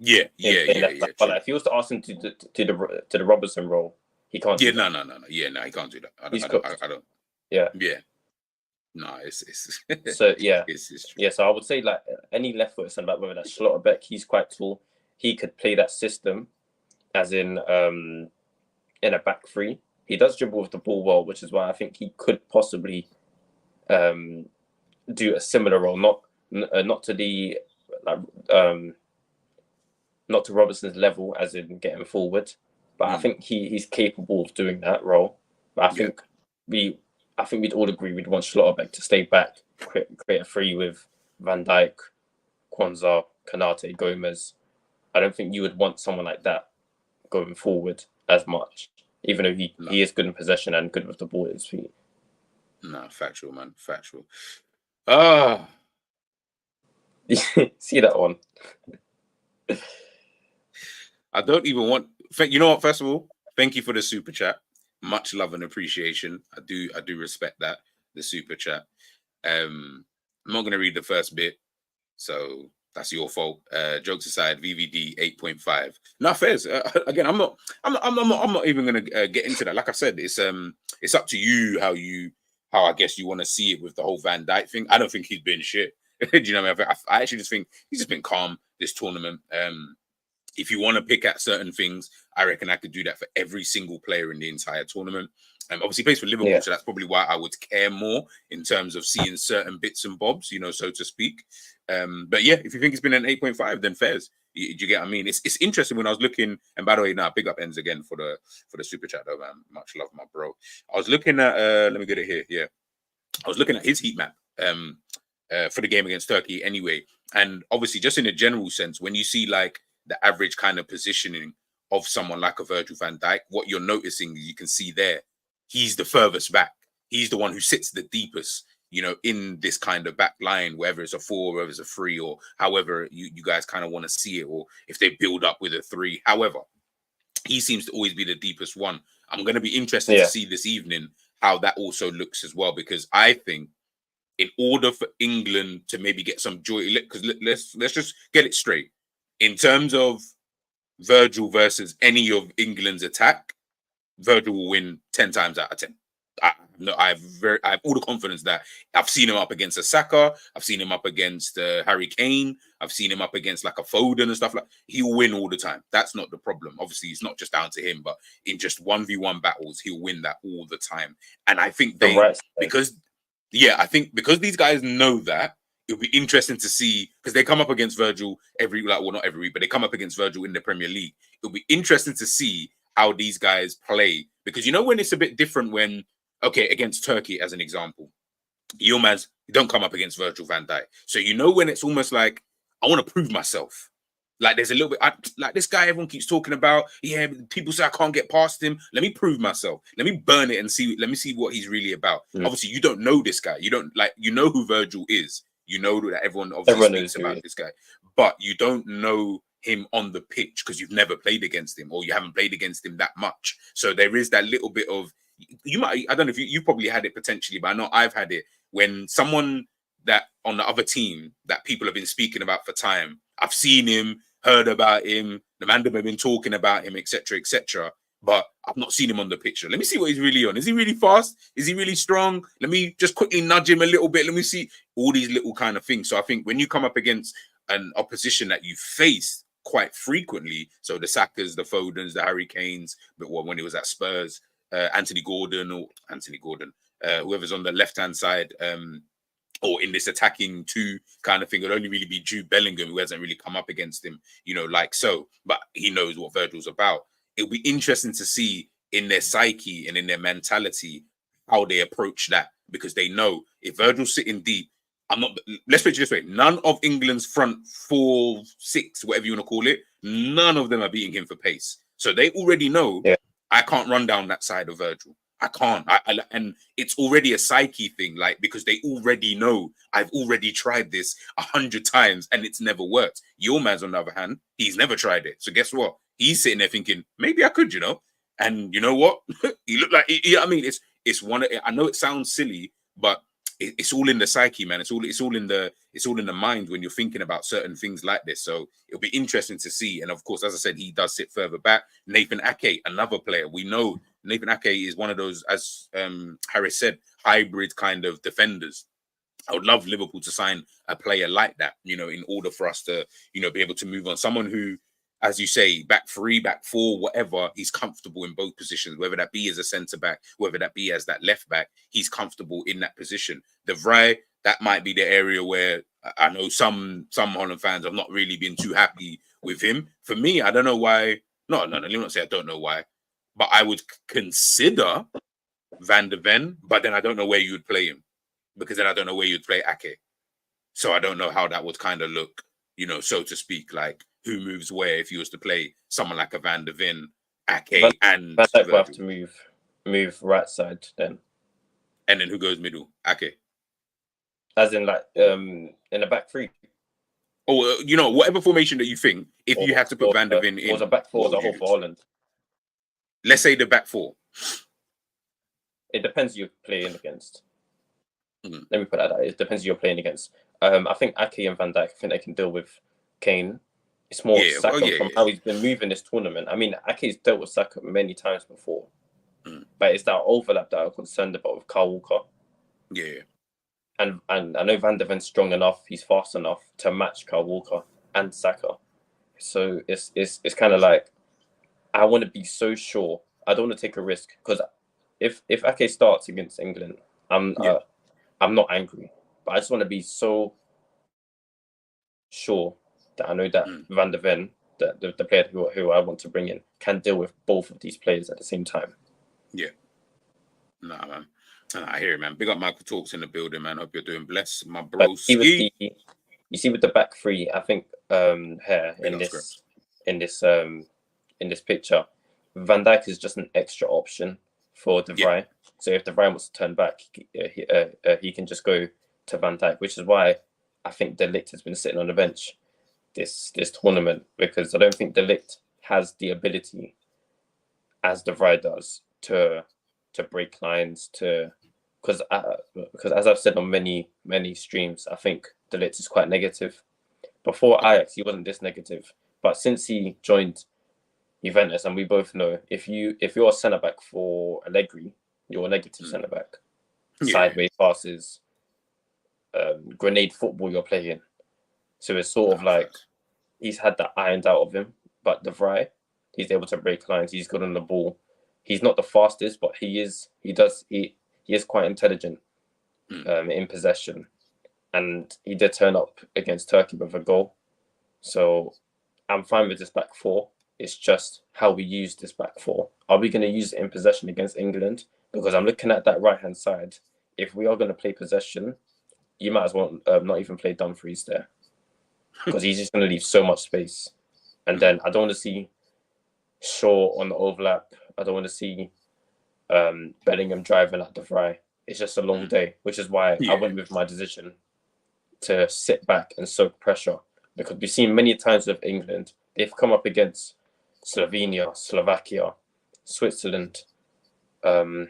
Yeah. But like, if he was to ask him to the Robertson role, he can't. Yeah, no. Yeah, no, he can't do that. I don't. Yeah. No, it's so yeah, it's true. Yeah. So I would say like any left foot centre back, whether that's Schlotterbeck, he's quite tall. He could play that system, as in a back three. he does dribble with the ball well, which is why I think he could possibly do a similar role, not to the not to Robertson's level, as in getting forward, but I think he's capable of doing that role. But I think we'd all agree we'd want Schlotterbeck to stay back, create a free with Van Dijk, Kwanzaa, Kanate, Gomez. I don't think you would want someone like that going forward as much, even though he is good in possession and good with the ball at his feet. No, factual, man. Factual. See that one? I don't even want... You know what, first of all, thank you for the super chat. Much love and appreciation. I do respect that, the super chat. I'm not going to read the first bit, so that's your fault. Jokes aside, VVD 8.5. No, fairs. Again, I'm not even going to get into that. Like I said, it's up to you how I guess you want to see it with the whole Van Dijk thing. I don't think he's been shit. Do you know what I mean? I actually just think he's just been calm this tournament. If you want to pick at certain things, I reckon I could do that for every single player in the entire tournament. Obviously, he plays for Liverpool, so that's probably why I would care more in terms of seeing certain bits and bobs, so to speak. But yeah, if you think it's been an 8.5, then fairs. Do you get what I mean? It's interesting when I was looking, and by the way, now big up ends again for the super chat though, man. Much love, my bro. I was looking at let me get it here. Yeah, I was looking at his heat map for the game against Turkey anyway, and obviously just in a general sense, when you see like the average kind of positioning of someone like a Virgil van Dijk, what you're noticing, you can see there, he's the furthest back. He's the one who sits the deepest, in this kind of back line, whether it's a 4, whether it's a 3, or however you guys kind of want to see it, or if they build up with a 3. However, he seems to always be the deepest one. I'm going to be interested to see this evening how that also looks as well, because I think in order for England to maybe get some joy, because let's just get it straight. In terms of Virgil versus any of England's attack, Virgil will win 10 times out of 10. I have all the confidence that I've seen him up against a Saka. I've seen him up against Harry Kane. I've seen him up against like a Foden and stuff like that. He'll win all the time. That's not the problem. Obviously, it's not just down to him, but in just 1v1 battles, he'll win that all the time. And I think because these guys know that, it'll be interesting to see, because they come up against Virgil not every week, but they come up against Virgil in the Premier League. It'll be interesting to see how these guys play, because when it's a bit different when, against Turkey as an example, Yilmaz, you don't come up against Virgil van Dijk. So when it's almost like, I want to prove myself. Like there's a little bit, like this guy everyone keeps talking about, people say I can't get past him. Let me prove myself. Let me burn it and let me see what he's really about. Obviously, you don't know this guy. You don't who Virgil is. You know that everyone obviously speaks about this guy, but you don't know him on the pitch because you've never played against him, or you haven't played against him that much. So there is that little bit of, I don't know if you probably had it potentially, but I know I've had it when someone that on the other team that people have been speaking about for time, I've seen him, heard about him, the man have been talking about him, etc., but I've not seen him on the picture. Let me see what he's really on. Is he really fast? Is he really strong? Let me just quickly nudge him a little bit. Let me see all these little kind of things. So I think when you come up against an opposition that you face quite frequently, so the Sakas, the Fodens, the Harry Kanes, but when he was at Spurs, Anthony Gordon, whoever's on the left-hand side, or in this attacking 2 kind of thing, it'll only really be Jude Bellingham, who hasn't really come up against him, like so, but he knows what Virgil's about. It'll be interesting to see in their psyche and in their mentality how they approach that, because they know if Virgil's sitting deep, let's put it this way, none of England's front 4, 6, whatever you want to call it, none of them are beating him for pace. So they already know, I can't run down that side of Virgil. I can't. And it's already a psyche thing, because they already know I've already tried this 100 times and it's never worked. Yilmaz, on the other hand, he's never tried it. So guess what? He's sitting there thinking, maybe I could, And you know what? He looked like, I mean, it's one. I know it sounds silly, but it's all in the psyche, man. It's all in the mind when you're thinking about certain things like this. So it'll be interesting to see. And of course, as I said, he does sit further back. Nathan Ake, another player. We know Nathan Ake is one of those, as Harris said, hybrid kind of defenders. I would love Liverpool to sign a player like that, in order for us to, be able to move on. Someone who as you say, back three, back four, whatever, he's comfortable in both positions, whether that be as a centre back, whether that be as that left back, he's comfortable in that position. De Vrij, that might be the area where I know some Holland fans have not really been too happy with him. For me, I don't know why. No, let me not say I don't know why, but I would consider Van de Ven, but then I don't know where you would play him, because then I don't know where you'd play Ake. So I don't know how that would kind of look, so to speak, like who moves where if you was to play someone like a Van de Ven, Ake, and Van Dijk will have to move right side then. And then who goes middle? Ake. As in in the back three. Oh, whatever formation that you think, if you had to put Van de Ven in. Or the back four as a whole for Holland. Let's say the back four. It depends who you're playing against. Let me put that out. It depends who you're playing against. I think Ake and Van Dijk, I think they can deal with Kane. It's more Saka from how he's been moving this tournament. I mean, Ake's dealt with Saka many times before. But it's that overlap that I'm concerned about with Kyle Walker. Yeah. And I know Van de Ven's strong enough, he's fast enough to match Kyle Walker and Saka. So it's kind of like, I want to be so sure. I don't want to take a risk, because if Ake starts against England, I'm not angry, but I just want to be so sure that I know that Van de Ven, the player who I want to bring in, can deal with both of these players at the same time. Yeah. Nah, man. I hear it, man. Big up Michael Talks in the building, man. Hope you're doing blessed, my bro. You see with the back three, I think here in this picture, Van Dijk is just an extra option for De Vrij. So if De Vrij wants to turn back, he can just go to Van Dijk, which is why I think De Ligt has been sitting on the bench this tournament, because I don't think De Ligt has the ability as De Vrij does to break lines, because as I've said on many streams, I think De Ligt is quite negative. Before Ajax, he wasn't this negative, but since he joined Juventus, and we both know if you're a centre back for Allegri, you're a negative centre back. Sideways passes, grenade football you're playing. So it's sort of like he's had that ironed out of him. But De Vrij, he's able to break lines. He's good on the ball. He's not the fastest, but he is quite intelligent in possession. And he did turn up against Turkey with a goal. So I'm fine with this back four. It's just how we use this back four. Are we going to use it in possession against England? Because I'm looking at that right-hand side. If we are going to play possession, you might as well not even play Dumfries there, because he's just going to leave so much space. And then I don't want to see Shaw on the overlap. I don't want to see Bellingham driving at De Vrij. It's just a long day, which is why I went with my decision to sit back and soak pressure. Because we've seen many times with England, they've come up against Slovenia, Slovakia, Switzerland, who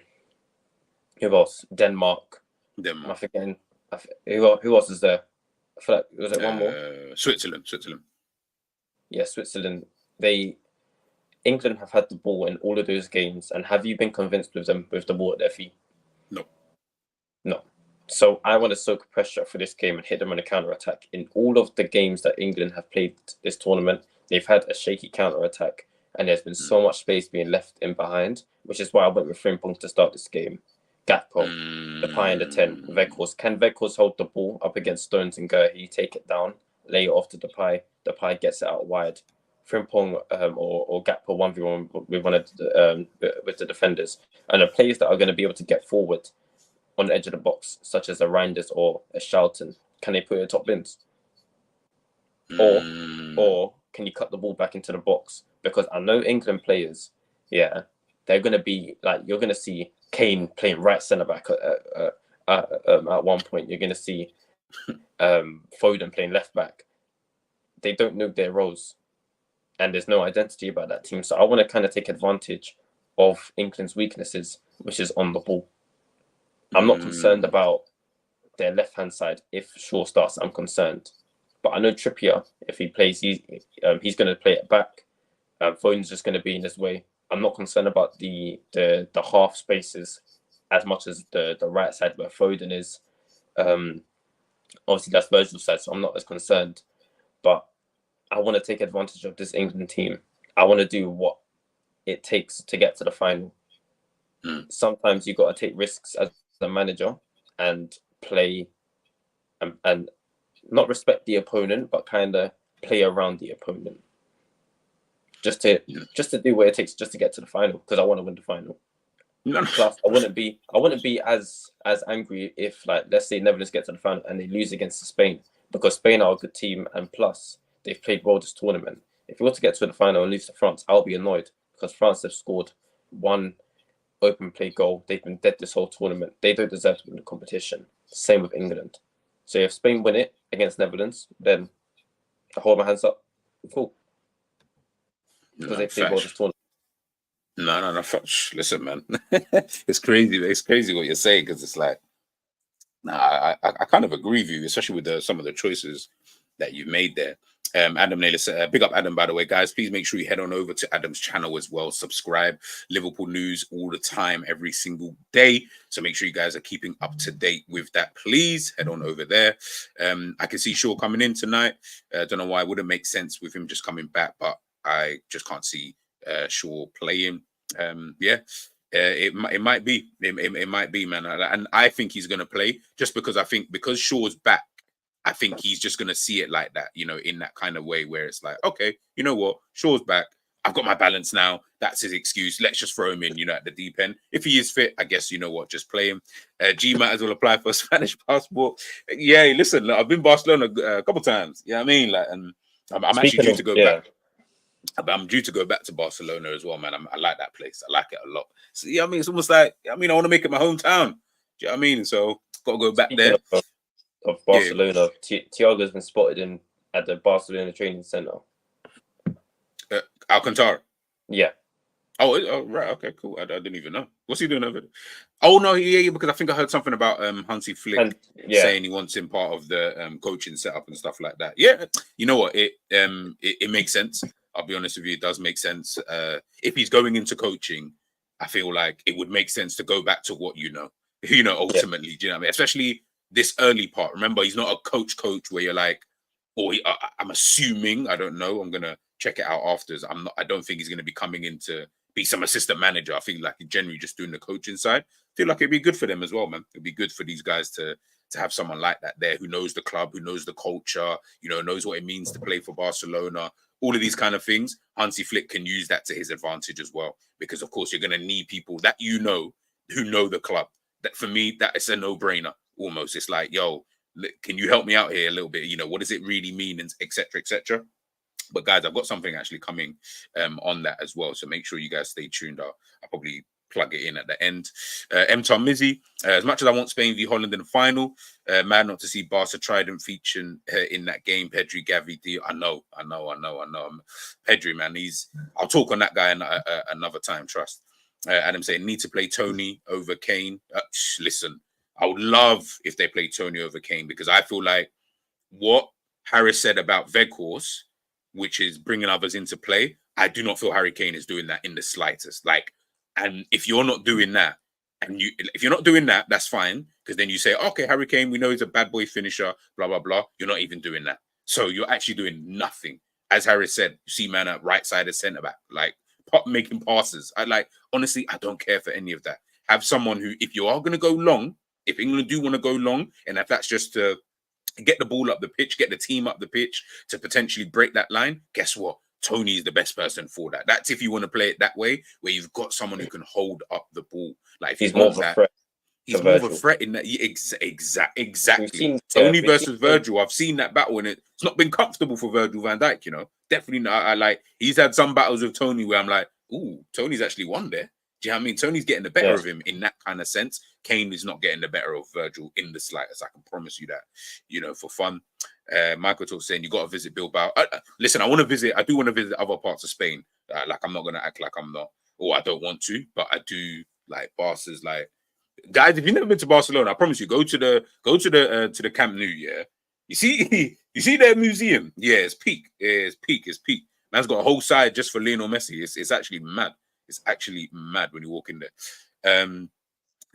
else? Denmark. Am I forgetting? Who else is there? I feel like, was it one more? Switzerland. Yeah, Switzerland. England have had the ball in all of those games, and have you been convinced with them with the ball at their feet? No. So I want to soak pressure for this game and hit them on a counter-attack. In all of the games that England have played this tournament, they've had a shaky counter-attack, and there's been so much space being left in behind, which is why I went with Frimpong to start this game. Gakpo, Depay in the 10, Weghorst. Can Weghorst hold the ball up against Stones and Gerrity, take it down, lay it off to Depay? Depay gets it out wide. Frimpong or Gakpo 1v1 with the defenders. And the players that are going to be able to get forward on the edge of the box, such as a Reinders or a Charlton, can they put it top bins? Or can you cut the ball back into the box? Because I know England players, they're going to be like, you're going to see Kane playing right centre back at one point. You're going to see Foden playing left back. They don't know their roles, and there's no identity about that team. So I want to kind of take advantage of England's weaknesses, which is on the ball. I'm not concerned about their left-hand side. If Shaw starts, I'm concerned. But I know Trippier, if he plays, he's going to play it back. Foden's just going to be in his way. I'm not concerned about the half spaces as much as the right side where Foden is. Obviously, that's Virgil's side, so I'm not as concerned. But I want to take advantage of this England team. I want to do what it takes to get to the final. Sometimes you got to take risks as a manager and play and not respect the opponent, but kind of play around the opponent. Just to do what it takes just to get to the final, because I want to win the final. Plus, I wouldn't be as angry if, like, let's say Netherlands get to the final and they lose against Spain, because Spain are a good team and plus they've played well this tournament. If we were to get to the final and lose to France, I'll be annoyed because France have scored one open play goal. They've been dead this whole tournament. They don't deserve to win the competition. Same with England. So if Spain win it against Netherlands, then I hold my hands up. Cool. Because they played well this tournament. No. Listen, man. It's crazy. It's crazy what you're saying, because it's like, I kind of agree with you, especially with some of the choices that you've made there. Adam Naylor said, big up Adam, by the way, guys. Please make sure you head on over to Adam's channel as well. Subscribe. Liverpool news all the time, every single day. So make sure you guys are keeping up to date with that. Please head on over there. I can see Shaw coming in tonight. Don't know why it wouldn't make sense with him just coming back, but I just can't see Shaw playing. It might be. It might be, man. And I think he's going to play just because because Shaw's back, I think he's just going to see it like that, in that kind of way where it's like, okay, you know what? Shaw's back. I've got my balance now. That's his excuse. Let's just throw him in, at the deep end. If he is fit, I guess, you know what? Just play him. G might as well apply for a Spanish passport. Yeah, listen, look, I've been Barcelona a couple times. You know what I mean? Like, and I'm actually due to go back. I'm due to go back to Barcelona as well, man. I like that place. I like it a lot. So, yeah, I mean, it's almost like, I want to make it my hometown. Do you know what I mean? So, got to go back there. Of Barcelona, Thiago's been spotted at the Barcelona training center. Alcantara. Yeah. Oh, right. Okay, cool. I didn't even know. What's he doing over there? Oh no, yeah, because I think I heard something about Hansi Flick saying he wants him part of the coaching setup and stuff like that. Yeah, you know what? It makes sense. I'll be honest with you, it does make sense. If he's going into coaching, I feel like it would make sense to go back to what ultimately. Do you know what I mean? Especially this early part. Remember, he's not a coach where you're like, I'm assuming, I don't know, I'm gonna check it out after. I don't think he's gonna be coming in to be some assistant manager. I think like generally just doing the coaching side. I feel like it'd be good for them as well, man. It'd be good for these guys to have someone like that there who knows the club, who knows the culture, knows what it means to play for Barcelona. All of these kind of things, Hansi Flick can use that to his advantage as well. Because of course you're gonna need people that who know the club. That for me, that is a no-brainer. Almost, it's like, yo, can you help me out here a little bit? What does it really mean, and etc. etc. But guys, I've got something actually coming on that as well. So make sure you guys stay tuned. I'll probably plug it in at the end. M-Tom Mizzy, as much as I want Spain v Holland in the final, mad not to see Barca Trident featuring in that game. Pedri, Gavi, D. I know. Pedri, man, I'll talk on that guy another time. Trust. Adam saying need to play Tony over Kane. Listen. I would love if they play Tony over Kane, because I feel like what Harris said about Weghorst, which is bringing others into play, I do not feel Harry Kane is doing that in the slightest. Like, and if you're not doing that, if you're not doing that, that's fine, because then you say, okay, Harry Kane, we know he's a bad boy finisher, blah, blah, blah. You're not even doing that. So you're actually doing nothing. As Harris said, you see man at right side of centre back, like making passes. Honestly, I don't care for any of that. Have someone who, if you are going to go long, if England do want to go long, and if that's just to get the ball up the pitch, get the team up the pitch to potentially break that line, guess what? Tony is the best person for that. That's if you want to play it that way, where you've got someone who can hold up the ball. Like, if he's more of a threat. He's more of a threat in that. Exactly. Tony versus Virgil. I've seen that battle, and it's not been comfortable for Virgil van Dijk. Definitely not. He's had some battles with Tony where I'm like, ooh, Tony's actually won there. Do you know what I mean? Tony's getting the better of him in that kind of sense. Kane is not getting the better of Virgil in the slightest. I can promise you that, for fun. Michael talks saying, you got to visit Bilbao. Listen, I do want to visit other parts of Spain. I'm not going to act like I'm not, or I don't want to, but I do like Barca's guys, if you've never been to Barcelona, I promise you, go to the Camp Nou, yeah? You see their museum? Yeah, it's peak. It's peak. Man's got a whole side just for Lionel Messi. It's actually mad. It's actually mad when you walk in there.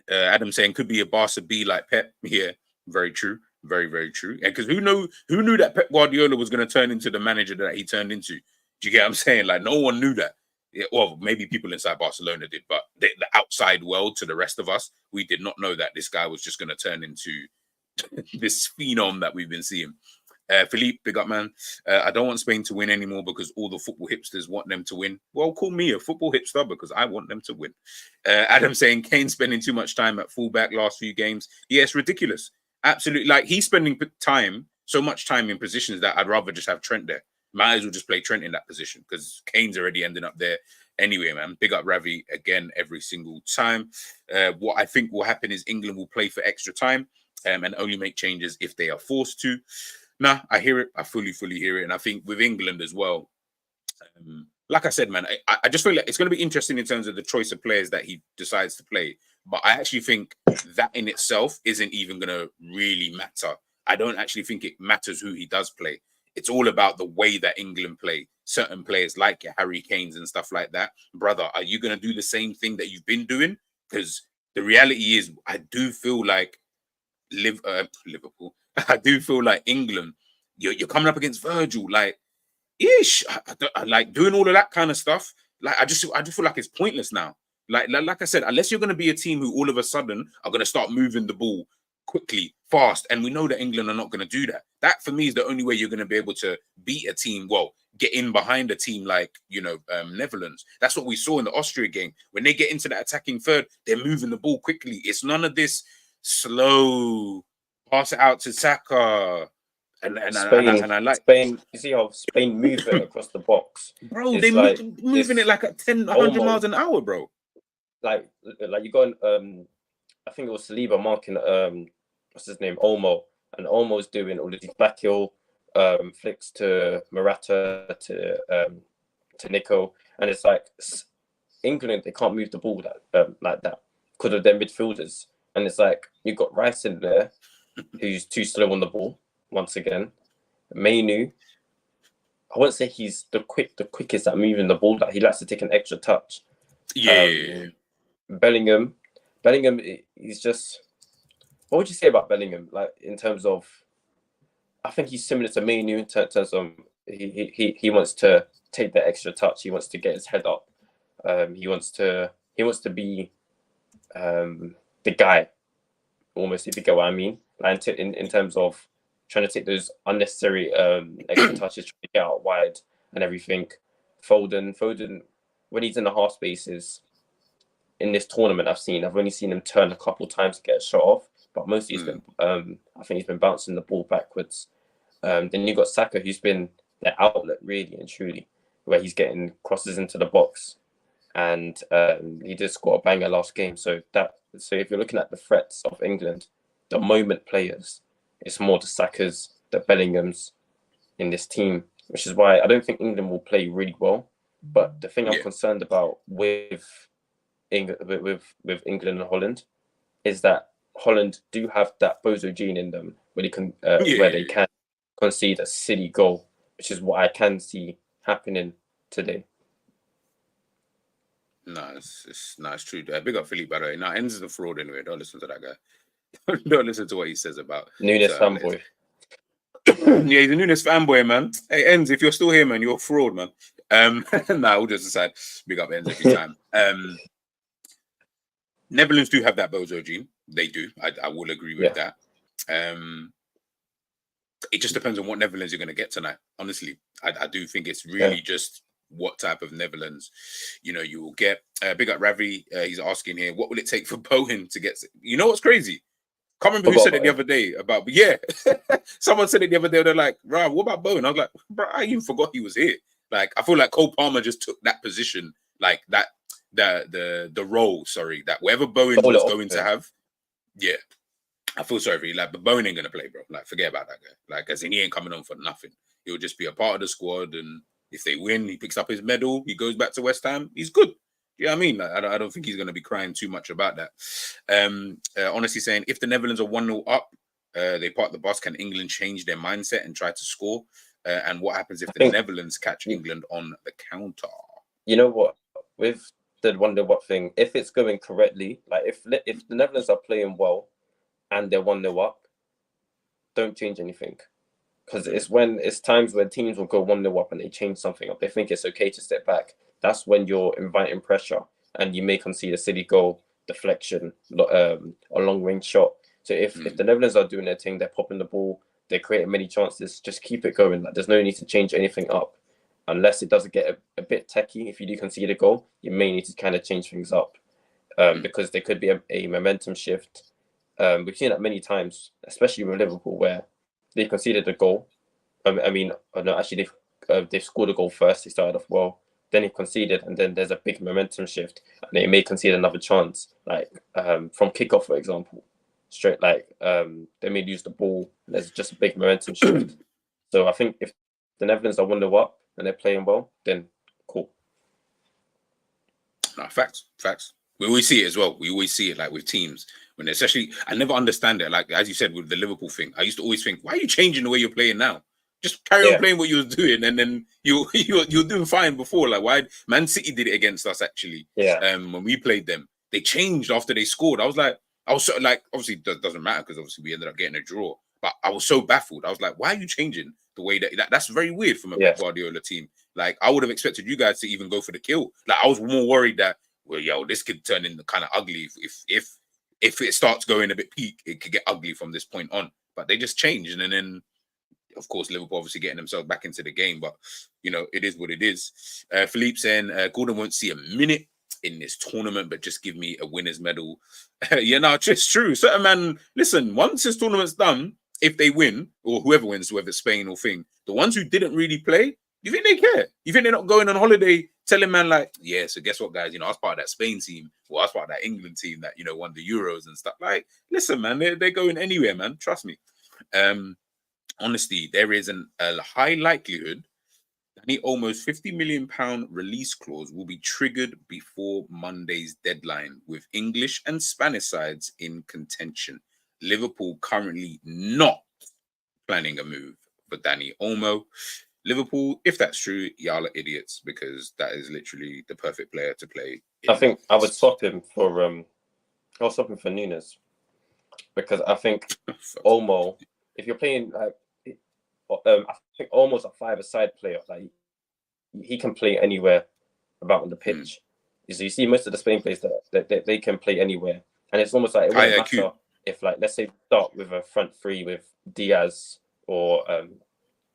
Adam saying could be a Barca B like Pep. Yeah, very true. Very, very true. And because who knew that Pep Guardiola was going to turn into the manager that he turned into? Do you get what I'm saying? Like, no one knew that. Yeah, well, maybe people inside Barcelona did, but the outside world, to the rest of us, we did not know that this guy was just going to turn into this phenom that we've been seeing. Philippe, big up, man. I don't want Spain to win anymore because all the football hipsters want them to win. Well, call me a football hipster because I want them to win. Adam saying Kane spending too much time at fullback last few games. Yeah, it's ridiculous. Absolutely. Like, he's spending so much time in positions that I'd rather just have Trent there. Might as well just play Trent in that position because Kane's already ending up there. Anyway, man, big up Ravi again every single time. What I think will happen is England will play for extra time and only make changes if they are forced to. Nah, I hear it. I fully hear it. And I think with England as well, like I said, man, I just feel like it's going to be interesting in terms of the choice of players that he decides to play. But I actually think that in itself isn't even going to really matter. I don't actually think it matters who he does play. It's all about the way that England play. Certain players like your Harry Kanes and stuff like that. Brother, are you going to do the same thing that you've been doing? Because the reality is, I do feel like Liverpool. I do feel like England, you're coming up against Virgil. Like, I like doing all of that kind of stuff. Like, I just feel like it's pointless now. Like I said, unless you're going to be a team who all of a sudden are going to start moving the ball quickly, fast, and we know that England are not going to do that. That for me is the only way you're going to be able to beat a team. Well, get in behind a team like Netherlands. That's what we saw in the Austria game. When they get into that attacking third, they're moving the ball quickly. It's none of this slow pass it out to Saka. And I like Spain. You see how Spain move it across the box, bro. They moving it like at 100 miles an hour, bro. Like you got I think it was Saliba marking what's his name, Olmo, and Olmo's doing all of these back heel flicks to Morata to Nico, and it's like England, they can't move the ball like that because of their midfielders, and it's like you've got Rice in there who's too slow on the ball once again. Mainu, I won't say he's the quickest at moving the ball, that he likes to take an extra touch. Yeah. Bellingham, he's just, what would you say about Bellingham? Like, in terms of, I think he's similar to Mainu in terms of he wants to take that extra touch. He wants to get his head up. He wants to be the guy, almost, if you get what I mean. Like, in terms of trying to take those unnecessary extra touches, trying to get out wide and everything. Foden, when he's in the half spaces in this tournament, I've only seen him turn a couple times to get a shot off, but mostly he's been, I think he's been bouncing the ball backwards. Then you've got Saka, who's been their outlet, really and truly, where he's getting crosses into the box, and he did score a banger last game. So if you're looking at the threats of England, the moment players, it's more the Sakas, the Bellinghams in this team, which is why I don't think England will play really well. But the thing I'm concerned about with England and Holland is that Holland do have that bozo gene in them where they can concede a silly goal, which is what I can see happening today. No, it's true. Big up Philippe, by the way. No, Enz is a fraud anyway. Don't listen to that guy. Don't listen to what he says about Nunes fanboy. Yeah, he's a Nunes fanboy, man. Hey, Enz, if you're still here, man, you're a fraud, man. All just aside, big up Enz every time. Netherlands do have that bozo gene. They do. I will agree with that. It just depends on what Netherlands you're going to get tonight. Honestly, I do think it's really just what type of Netherlands, you will get. Big up Ravi. He's asking here, what will it take for Bowen to get? You know what's crazy? Can't remember who said it the other day about, but yeah, someone said it the other day. They're like, Rav, what about Bowen? I was like, bro, I even forgot he was here. Like, I feel like Cole Palmer just took that position, like that, the role. Sorry, that wherever Bowen was going to have. Yeah, I feel sorry for you. Like, but Bowen ain't gonna play, bro. Like, forget about that guy. Like, as in, he ain't coming on for nothing. He'll just be a part of the squad, and if they win, he picks up his medal. He goes back to West Ham. He's good. You know what I mean? Like, I don't think he's going to be crying too much about that. Honestly saying, if the Netherlands are 1-0 up, they park the bus, can England change their mindset and try to score? And what happens if the Netherlands catch England on the counter? You know what? With the 1-0 up thing, if it's going correctly, like if the Netherlands are playing well and they're 1-0 up, don't change anything. Because it's times where teams will go 1-0 up and they change something up. They think it's okay to step back. That's when you're inviting pressure and you may concede a silly goal, deflection, a long range shot. So if the Netherlands are doing their thing, they're popping the ball, they're creating many chances, just keep it going. Like, there's no need to change anything up unless it doesn't get a bit techie. If you do concede a goal, you may need to kind of change things up because there could be a momentum shift. We've seen that many times, especially with Liverpool, where they conceded a goal. Actually, they've scored a goal first. They started off well. Then they conceded, and then there's a big momentum shift, and they may concede another chance, like from kickoff, for example. Straight, they may lose the ball. And there's just a big momentum shift. So I think if the Netherlands are 1-0 up and they're playing well, then cool. No, facts. We always see it as well. We always see it like with teams when, especially, I never understand it. Like as you said with the Liverpool thing, I used to always think, why are you changing the way you're playing now? Just carry on playing what you was doing, and then you're doing fine before. Like why Man City did it against us actually. When we played them, they changed after they scored. I was so like, obviously it doesn't matter because obviously we ended up getting a draw. But I was so baffled. I was like, why are you changing the way that's very weird from a Pep Guardiola team. Like I would have expected you guys to even go for the kill. Like I was more worried that, well, this could turn into kind of ugly if it starts going a bit peak, it could get ugly from this point on. But they just changed, and then of course Liverpool obviously getting themselves back into the game. But it is what it is. Philippe saying Gordon won't see a minute in this tournament, but just give me a winner's medal. It's true. Certain man, listen, once this tournament's done, if they win, or whoever wins, whether Spain or thing, the ones who didn't really play, you think they care? You think they're not going on holiday telling man like, yeah, so guess what, guys? I was part of that Spain team, or I was part of that England team that, won the Euros and stuff. Like, listen, man, they're going anywhere, man. Trust me. Honestly, there is a high likelihood that the almost £50 million release clause will be triggered before Monday's deadline, with English and Spanish sides in contention. Liverpool currently not planning a move for Dani Olmo. Liverpool, if that's true, y'all are idiots, because that is literally the perfect player to play. I think I would swap him for Nunes, because I think Olmo, if you're playing I think Olmo's a five-a-side player. Like he can play anywhere about on the pitch. So you see most of the Spain players that they can play anywhere, and it's almost like it wouldn't matter if, like, let's say start with a front three with Diaz or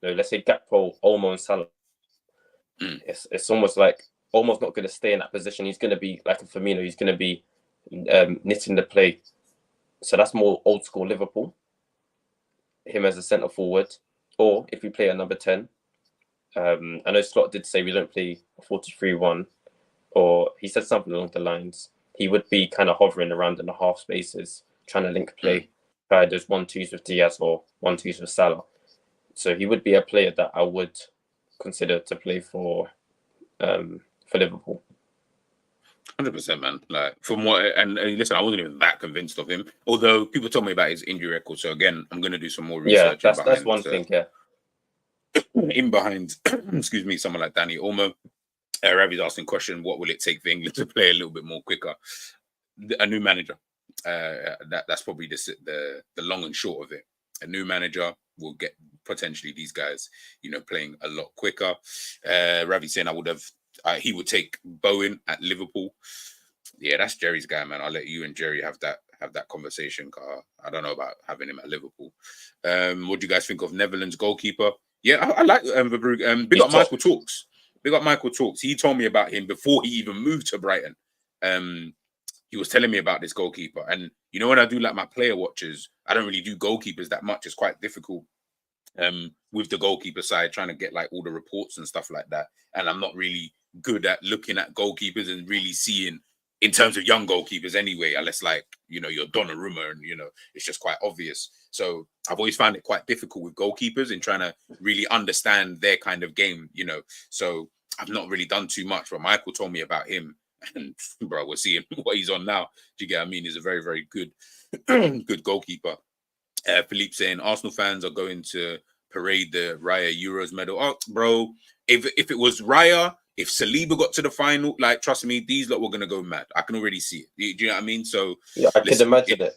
let's say Gakpo, Olmo, and Salah. It's almost like Olmo's not going to stay in that position. He's going to be like a Firmino. He's going to be knitting the play. So that's more old school Liverpool. Him as a centre forward, or if we play a number 10. I know Slot did say we don't play a 4-3-1, or he said something along the lines. He would be kind of hovering around in the half spaces, trying to link play, try those 1-2s with Diaz or 1-2s with Salah. So he would be a player that I would consider to play for Liverpool. 100%, man. Like from what, and listen, I wasn't even that convinced of him. Although people told me about his injury record, so again, I'm going to do some more research. Yeah, that's one thing. Yeah, in behind, excuse me, someone like Dani Olmo. Ravi's asking question: what will it take for England to play a little bit more quicker? A new manager. That's probably the long and short of it. A new manager will get potentially these guys, playing a lot quicker. Ravi saying he would take Bowen at Liverpool. Yeah, that's Jerry's guy, man. I'll let you and Jerry have that conversation. I don't know about having him at Liverpool. What do you guys think of Netherlands goalkeeper? Yeah, I like Verbrugge. Big up Michael Talks. Big up Michael Talks. He told me about him before he even moved to Brighton. He was telling me about this goalkeeper. And when I do like my player watches, I don't really do goalkeepers that much. It's quite difficult with the goalkeeper side, trying to get like all the reports and stuff like that. And I'm not really good at looking at goalkeepers and really seeing in terms of young goalkeepers anyway, unless like, you're Donnarumma and, it's just quite obvious. So I've always found it quite difficult with goalkeepers in trying to really understand their kind of game, So I've not really done too much, but Michael told me about him. And bro, we're seeing what he's on now. Do you get what I mean? He's a very, very good, good goalkeeper. Philippe saying Arsenal fans are going to parade the Raya Euros medal. Oh, bro, if it was Raya, if Saliba got to the final, like, trust me, these lot were going to go mad. I can already see it. Do you know what I mean? So yeah, I could imagine it.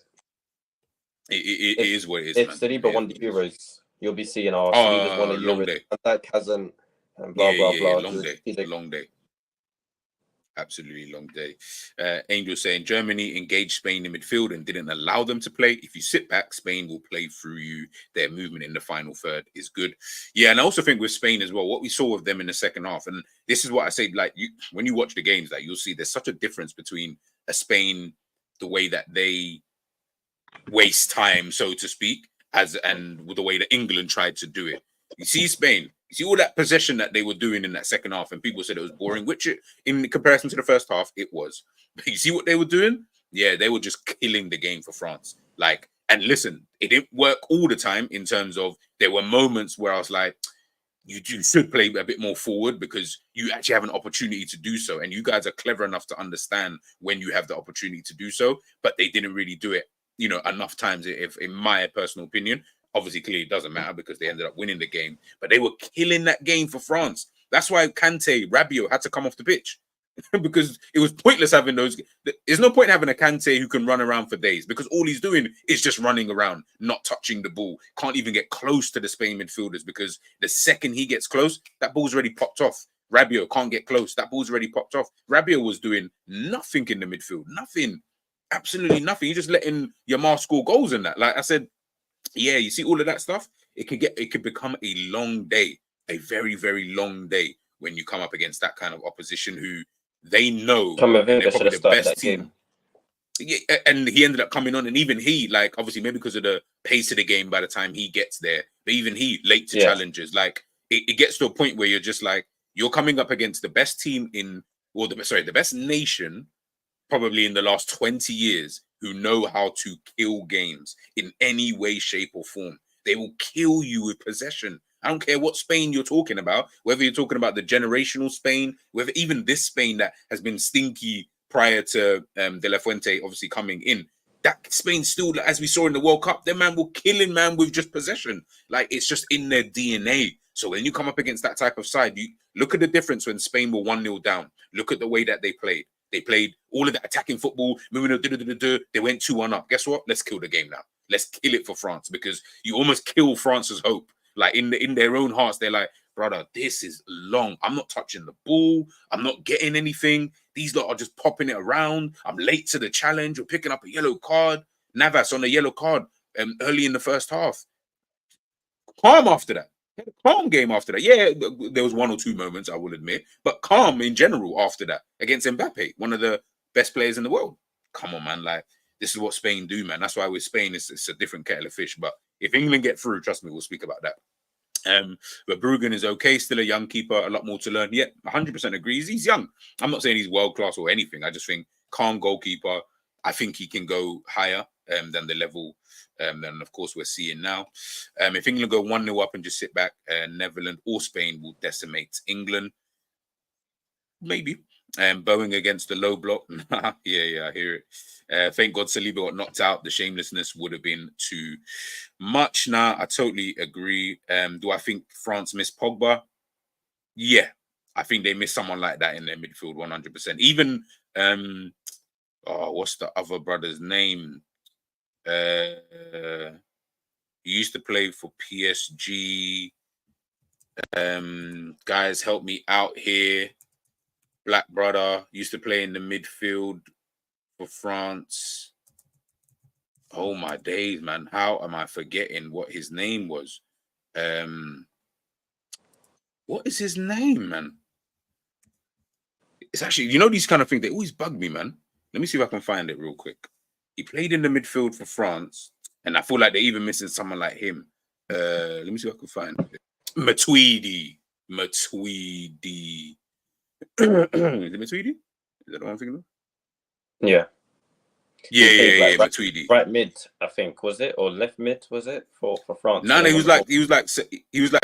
It is what it is, if man. Saliba It is won the what it is. Euros, you'll be seeing Saliba's won a Long Euros, day. and that hasn't, and blah Yeah, blah yeah, yeah. blah. Long day. Long day. Absolutely long day. Angel saying Germany engaged Spain in midfield and didn't allow them to play. If you sit back, Spain will play through you. Their movement in the final third is good. Yeah, and I also think with Spain as well, what we saw of them in the second half, and this is what I say, like when you watch the games, like you'll see there's such a difference between a Spain, the way that they waste time, so to speak, and with the way that England tried to do it. You see Spain, you see all that possession that they were doing in that second half, and people said it was boring, which in comparison to the first half, it was. But you see what they were doing? Yeah, they were just killing the game for France. Like, and listen, it didn't work all the time in terms of there were moments where I was like, you should play a bit more forward because you actually have an opportunity to do so. And you guys are clever enough to understand when you have the opportunity to do so, but they didn't really do it, enough times, if in my personal opinion. Obviously, clearly it doesn't matter because they ended up winning the game, but they were killing that game for France. That's why Kante, Rabiot had to come off the pitch. Because it was pointless having those. There's no point having a Kante who can run around for days because all he's doing is just running around, not touching the ball. Can't even get close to the Spain midfielders because the second he gets close, that ball's already popped off. Rabiot can't get close. That ball's already popped off. Rabiot was doing nothing in the midfield. Nothing. Absolutely nothing. You're just letting Yamar score goals in that. Like I said, yeah, you see all of that stuff. It could become a long day, a very, very long day when you come up against that kind of opposition who they know, and they're Camavinga should probably have the started best that team. game. Yeah, and he ended up coming on, and even he, like, obviously maybe because of the pace of the game by the time he gets there, but even he late to challenges. Like it gets to a point where you're just like you're coming up against the best team the best nation probably in the last 20 years who know how to kill games in any way, shape, or form. They will kill you with possession. I don't care what Spain you're talking about, whether you're talking about the generational Spain, whether even this Spain that has been stinky prior to De La Fuente obviously coming in. That Spain still, as we saw in the World Cup, their man will killing man with just possession. Like it's just in their DNA. So when you come up against that type of side, you look at the difference when Spain were 1-0 down. Look at the way that they played. They played all of that attacking football, moving. They went 2-1 up. Guess what? Let's kill the game now. Let's kill it for France because you almost kill France's hope. Like in their own hearts, they're like, brother, this is long. I'm not touching the ball. I'm not getting anything. These lot are just popping it around. I'm late to the challenge. We're picking up a yellow card. Navas on a yellow card early in the first half. Calm after that. Calm game after that. Yeah, there was one or two moments, I will admit, but calm in general after that against Mbappe, one of the best players in the world. Come on, man. Like, this is what Spain do, man. That's why with Spain, it's a different kettle of fish. But if England get through, trust me, we'll speak about that. But Bruggen is okay, still a young keeper, a lot more to learn. Yeah, 100% agrees. He's young. I'm not saying he's world class or anything. I just think calm goalkeeper. I think he can go higher than the level than of course we're seeing now. If England go 1-0 up and just sit back, Netherlands or Spain will decimate England. Maybe. Boeing against the low block. yeah, I hear it. Thank God Saliba got knocked out. The shamelessness would have been too much. Nah, I totally agree. Do I think France missed Pogba? Yeah. I think they missed someone like that in their midfield 100%. Even, what's the other brother's name? He used to play for PSG. Guys, help me out here. Black brother used to play in the midfield for France. Oh my days, man. How am I forgetting what his name was? What is his name, man? It's actually, these kind of things, they always bug me, man. Let me see if I can find it real quick. He played in the midfield for France, and I feel like they're even missing someone like him. Let me see if I can find it. Matuidi. Is it Matuidi? Is that the one I'm thinking of? Yeah. Yeah, Matuidi. Right mid, I think, was it, or left mid, was it for France? No, he was like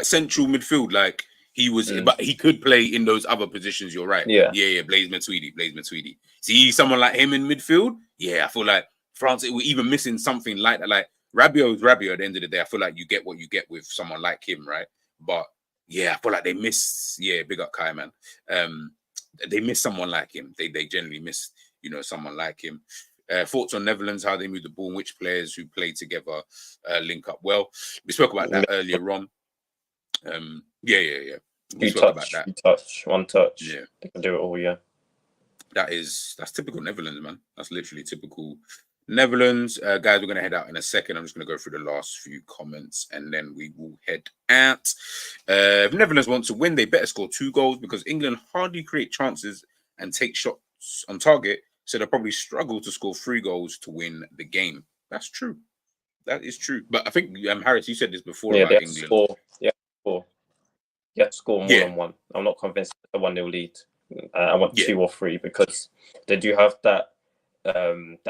central midfield. Like he was, but he could play in those other positions. You're right. Yeah. Blaise Matuidi. See someone like him in midfield. Yeah, I feel like France were even missing something like that. Like Rabiot is Rabiot. At the end of the day, I feel like you get what you get with someone like him, right? But yeah, I feel like they miss. Yeah, big up Kai, man. They miss someone like him. They generally miss, someone like him. Thoughts on Netherlands, how they move the ball, and which players who play together link up well. We spoke about that earlier on. Yeah. We spoke about that. One touch. Yeah, They can do it all. Yeah. That's typical Netherlands, man. That's literally typical Netherlands. Guys, we're going to head out in a second. I'm just going to go through the last few comments and then we will head out. If Netherlands want to win, they better score 2 goals because England hardly create chances and take shots on target. So they'll probably struggle to score 3 goals to win the game. That's true. That is true. But I think, Harris, you said this before about England. Score. Yeah, score. You have to score more than 1. I'm not convinced it's a 1-0 lead. I want 2 or 3 because they do have that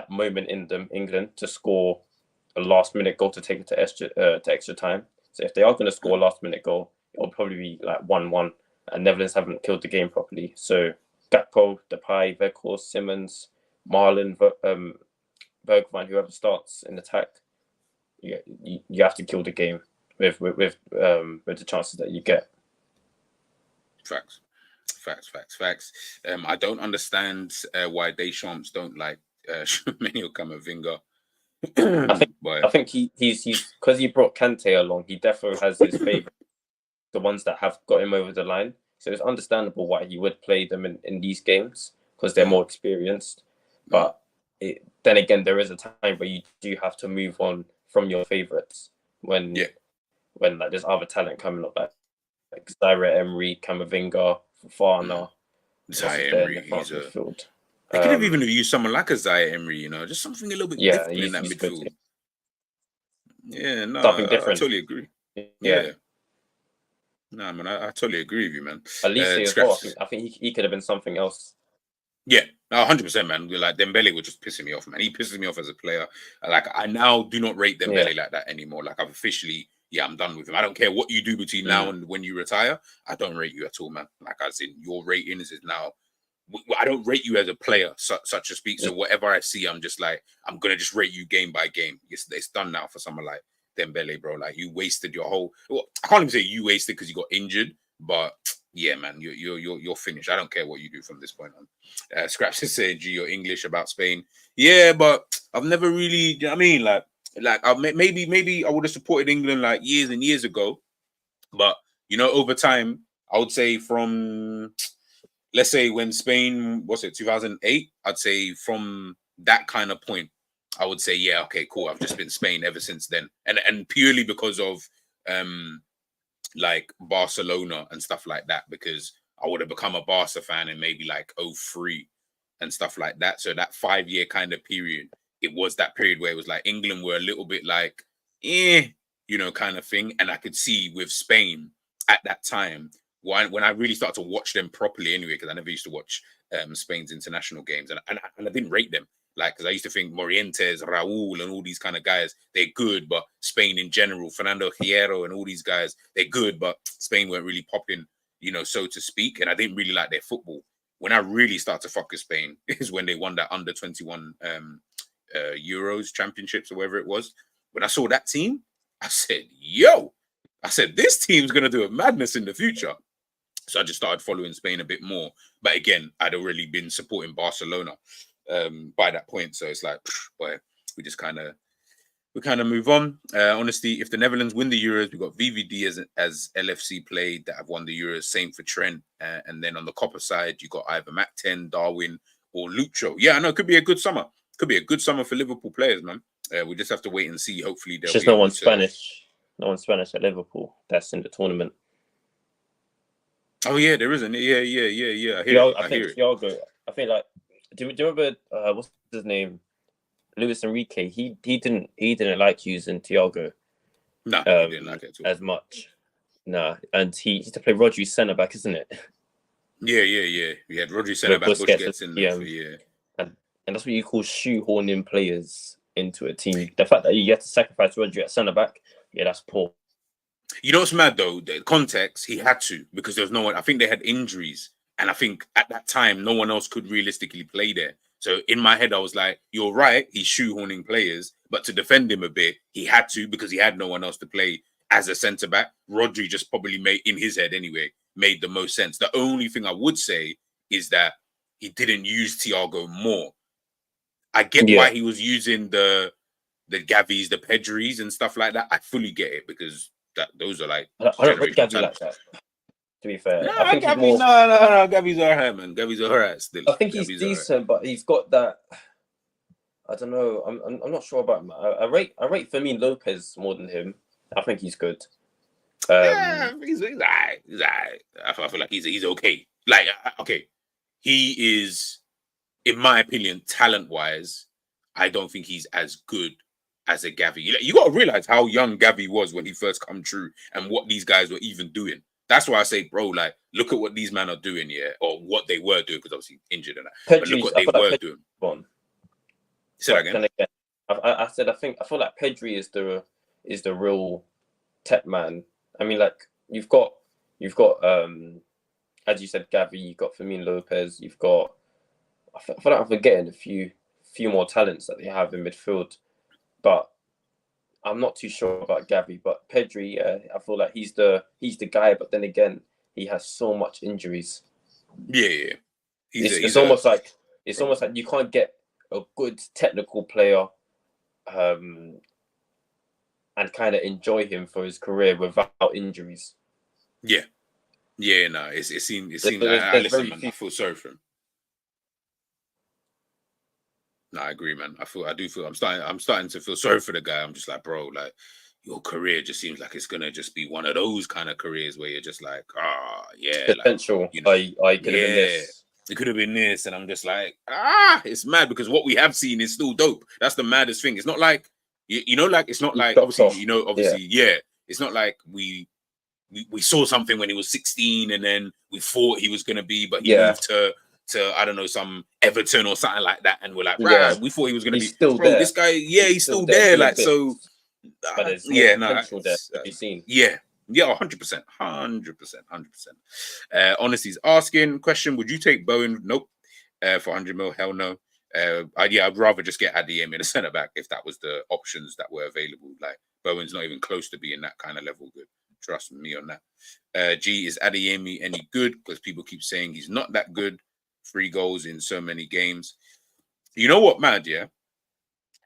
moment in them, England, to score a last-minute goal to take it to extra time. So if they are going to score a last-minute goal, it'll probably be like 1-1. And Netherlands haven't killed the game properly. So Gakpo, Depay, Weghorst, Simmons, Marlon, Bergwijn, whoever starts in attack, you have to kill the game with the chances that you get. Facts. I don't understand why Deschamps don't like Menio Camavinga. I think he's because he brought Kante along. He definitely has his favourite, the ones that have got him over the line. So it's understandable why he would play them in these games because they're more experienced. But then again, there is a time where you do have to move on from your favourites when like there's other talent coming up like Zaire Emery, Camavinga, Fofana. Zaire Emery, he's a midfield. They could have even used someone like a Zaire Emery, just something a little bit different in that midfield. Yeah, no, something different. I totally agree. Yeah. No, man, I totally agree with you, man. At least as well, I think he could have been something else. Yeah, 100%, man. Like Dembele was just pissing me off, man. He pisses me off as a player. Like I now do not rate Dembele like that anymore. Like I've officially, I'm done with him. I don't care what you do between now and when you retire. I don't rate you at all, man. Like as in your ratings is now. I don't rate you as a player, such to speak. So whatever I see, I'm just like, I'm gonna just rate you game by game. It's done now for someone like Dembele, bro. Like you wasted your whole. Well, I can't even say you wasted because you got injured, but yeah, man, you're finished. I don't care what you do from this point on. Scraps is saying, "G, you're English about Spain." Yeah, but I've never really. You know what I mean, like maybe I would have supported England like years and years ago, but over time, I would say from. Let's say when Spain, 2008? I'd say from that kind of point, I would say, yeah, okay, cool. I've just been Spain ever since then. And purely because of like Barcelona and stuff like that, because I would have become a Barca fan in maybe like 2003 and stuff like that. So that 5-year kind of period, it was that period where it was like England were a little bit like, kind of thing. And I could see with Spain at that time, when I really started to watch them properly anyway, because I never used to watch Spain's international games, and I didn't rate them, like, because I used to think Morientes, Raúl, and all these kind of guys, they're good, but Spain in general, Fernando Hierro and all these guys, they're good, but Spain weren't really popping, so to speak, and I didn't really like their football. When I really started to fuck with Spain is when they won that under 21 Euros championships or whatever it was. When I saw that team, I said, this team's going to do a madness in the future. So I just started following Spain a bit more. But again, I'd already been supporting Barcelona by that point. So it's like, boy, we kind of move on. Honestly, if the Netherlands win the Euros, we've got VVD as LFC played that have won the Euros. Same for Trent. And then on the Copper side, you got either Mac 10, Darwin, or Lucho. Yeah, I know. It could be a good summer. Could be a good summer for Liverpool players, man. We just have to wait and see. Hopefully, there's no one Spanish. No one Spanish at Liverpool. That's in the tournament. Oh yeah, there isn't. Yeah. I think Thiago. I think like, do you remember what's his name? Luis Enrique. He didn't like using Thiago. No, he didn't like it at all. As much. Nah, and he used to play Rodri centre back, isn't it? Yeah. We had Rodri centre back. Busquets in there for and that's what you call shoehorning players into a team. The fact that you have to sacrifice Rodri at centre back, that's poor. You know what's mad though? The context, he had to, because there was no one. I think they had injuries, and I think at that time no one else could realistically play there. So in my head, I was like, "You're right. He's shoehorning players, but to defend him a bit, he had to because he had no one else to play as a centre back." Rodri just probably made, in his head anyway, made the most sense. The only thing I would say is that he didn't use Thiago more. I get why he was using the Gavis, the Pedris, and stuff like that. I fully get it because those are like I don't rate Gavi talent. like that. To be fair, No, I think Gavi, he's more. no. Gavi's alright, man. Gavi's alright still. I think he's Gavi's decent, but he's got that. I don't know. I'm not sure about him. I rate Fermin Lopez more than him. I think he's good. Yeah, he's alright. He's alright. I feel like he's okay. Like, okay, he is, in my opinion, talent-wise, I don't think he's as good as a Gavi. You got to realize how young Gavi was when he first come true and what these guys were even doing. That's why I say, bro, like, look at what these men are doing, yeah, or what they were doing, because obviously injured and that. But look what they were doing. Say that again. I said I feel like Pedri is the real tech man. I mean, like you've got as you said, Gavi, you've got Fermin Lopez, you've got I feel like I'm forgetting a few more talents that they have in midfield, but I'm not too sure about Gavi. But Pedri, I feel like he's the guy. But then again, he has so much injuries. Yeah. It's almost like you can't get a good technical player, and kind of enjoy him for his career without injuries. Yeah. No, it seems like listen, man, I feel sorry for him. No, I agree, man. I'm starting to feel sorry for the guy. I'm just like, bro, like your career just seems like it's gonna just be one of those kind of careers where you're just like, yeah, potential. Like, you know, I could have been this. It could have been this, and I'm just like, it's mad because what we have seen is still dope. That's the maddest thing. It's not like you know, like it's not like obviously, yeah. It's not like we saw something when he was 16 and then we thought he was gonna be, but he moved to I don't know, some Everton or something like that, and we're like, we thought he was gonna be still there. This guy, he's still there. Like so, but there's potential there to be seen. Yeah, 100%. Honesty's asking question: would you take Bowen? Nope. For 100 mil, hell no. I'd rather just get Adeyemi in a centre back if that was the options that were available. Like Bowen's not even close to being that kind of level good. Trust me on that. G, is Adeyemi any good? Because people keep saying he's not that good. 3 goals in so many games. You know what, mad? Yeah,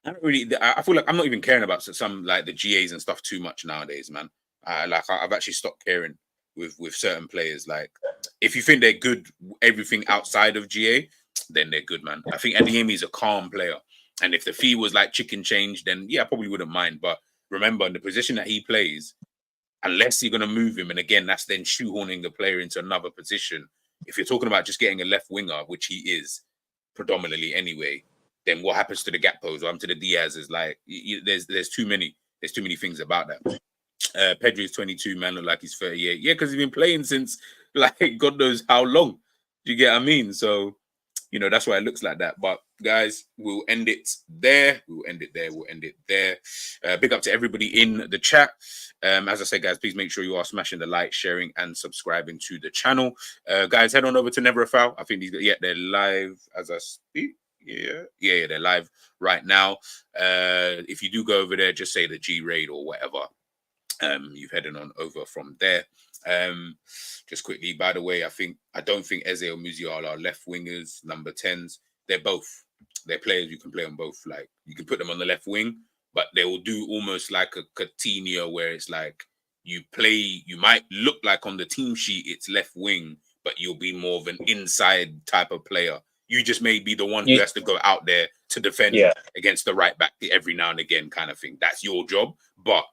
I feel like I'm not even caring about some like the GAs and stuff too much nowadays, man. I've actually stopped caring with certain players. Like, if you think they're good, everything outside of GA, then they're good, man. I think Adeyemi is a calm player, and if the fee was like chicken change, then yeah, I probably wouldn't mind. But remember, in the position that he plays, unless you're going to move him, and again, that's then shoehorning the player into another position. If you're talking about just getting a left winger, which he is predominantly anyway, then what happens to the Gakpos? What happens to the Diaz's? Like, there's too many things about that. Pedri is 22, man, look like he's 38. Yeah, because he's been playing since like God knows how long. Do you get what I mean? So, you know, that's why it looks like that. But guys, we'll end it there. We'll end it there. Big up to everybody in the chat. As I said, guys, please make sure you are smashing the like, sharing, and subscribing to the channel. Guys, head on over to Never a Foul. I think they're live as I speak. Yeah, they're live right now. If you do go over there, just say the G Raid or whatever. You've headed on over from there. Just quickly, by the way, I don't think Eze or Musiala are left wingers, number 10s. They're both. They're players you can play on both. Like, you can put them on the left wing, but they will do almost like a Coutinho, where it's like you might look like on the team sheet it's left wing, but you'll be more of an inside type of player. You just may be the one who has to go out there to defend against the right back every now and again, kind of thing. That's your job. But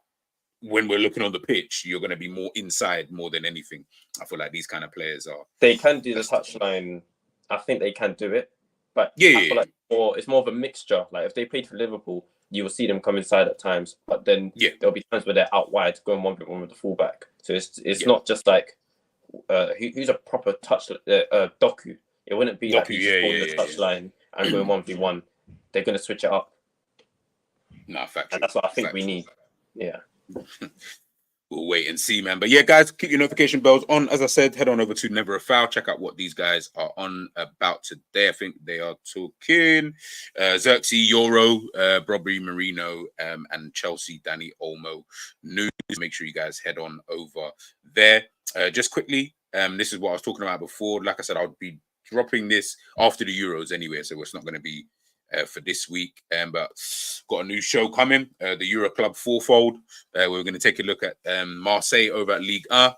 when we're looking on the pitch, you're going to be more inside more than anything. I feel like these kind of players are. They can do the touchline. I think they can do it, but I feel like it's more of a mixture. Like, if they played for Liverpool, you will see them come inside at times, but then there'll be times where they're out wide going 1v1 with the fullback. So it's not just like who's a proper touch Doku. It wouldn't be like he's just holding the touchline and going 1v1. They're going to switch it up. No, factual. And that's what I think we need. Yeah. We'll wait and see, man. But yeah, guys, keep your notification bells on. As I said, head on over to Never a Foul. Check out what these guys are on about today. I think they are talking Xerxes, Euro, Bobby Marino, and Chelsea, Danny Olmo news. Make sure you guys head on over there. Just quickly, this is what I was talking about before. Like I said, I'll be dropping this after the Euros anyway, so it's not going to be for this week. But got a new show coming, the Euro Club Fourfold. We're going to take a look at Marseille over at Ligue 1,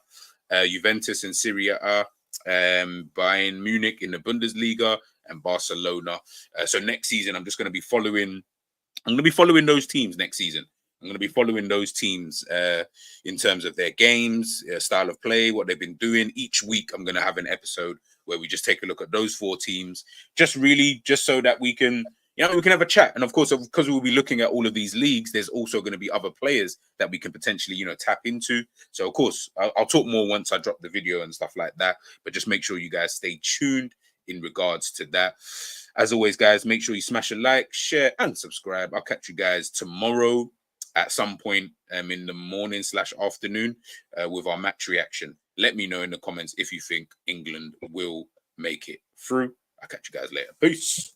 Juventus in Serie A, Bayern Munich in the Bundesliga, and Barcelona. So next season, I'm going to be following those teams next season. I'm going to be following those teams in terms of their games, style of play, what they've been doing. Each week, I'm going to have an episode where we just take a look at those 4 teams, just so that we can, we can have a chat. And of course, because we'll be looking at all of these leagues, there's also going to be other players that we can potentially, tap into. So of course, I'll talk more once I drop the video and stuff like that. But just make sure you guys stay tuned in regards to that. As always, guys, make sure you smash a like, share, and subscribe. I'll catch you guys tomorrow at some point in the morning / afternoon with our match reaction. Let me know in the comments if you think England will make it through. I'll catch you guys later. Peace.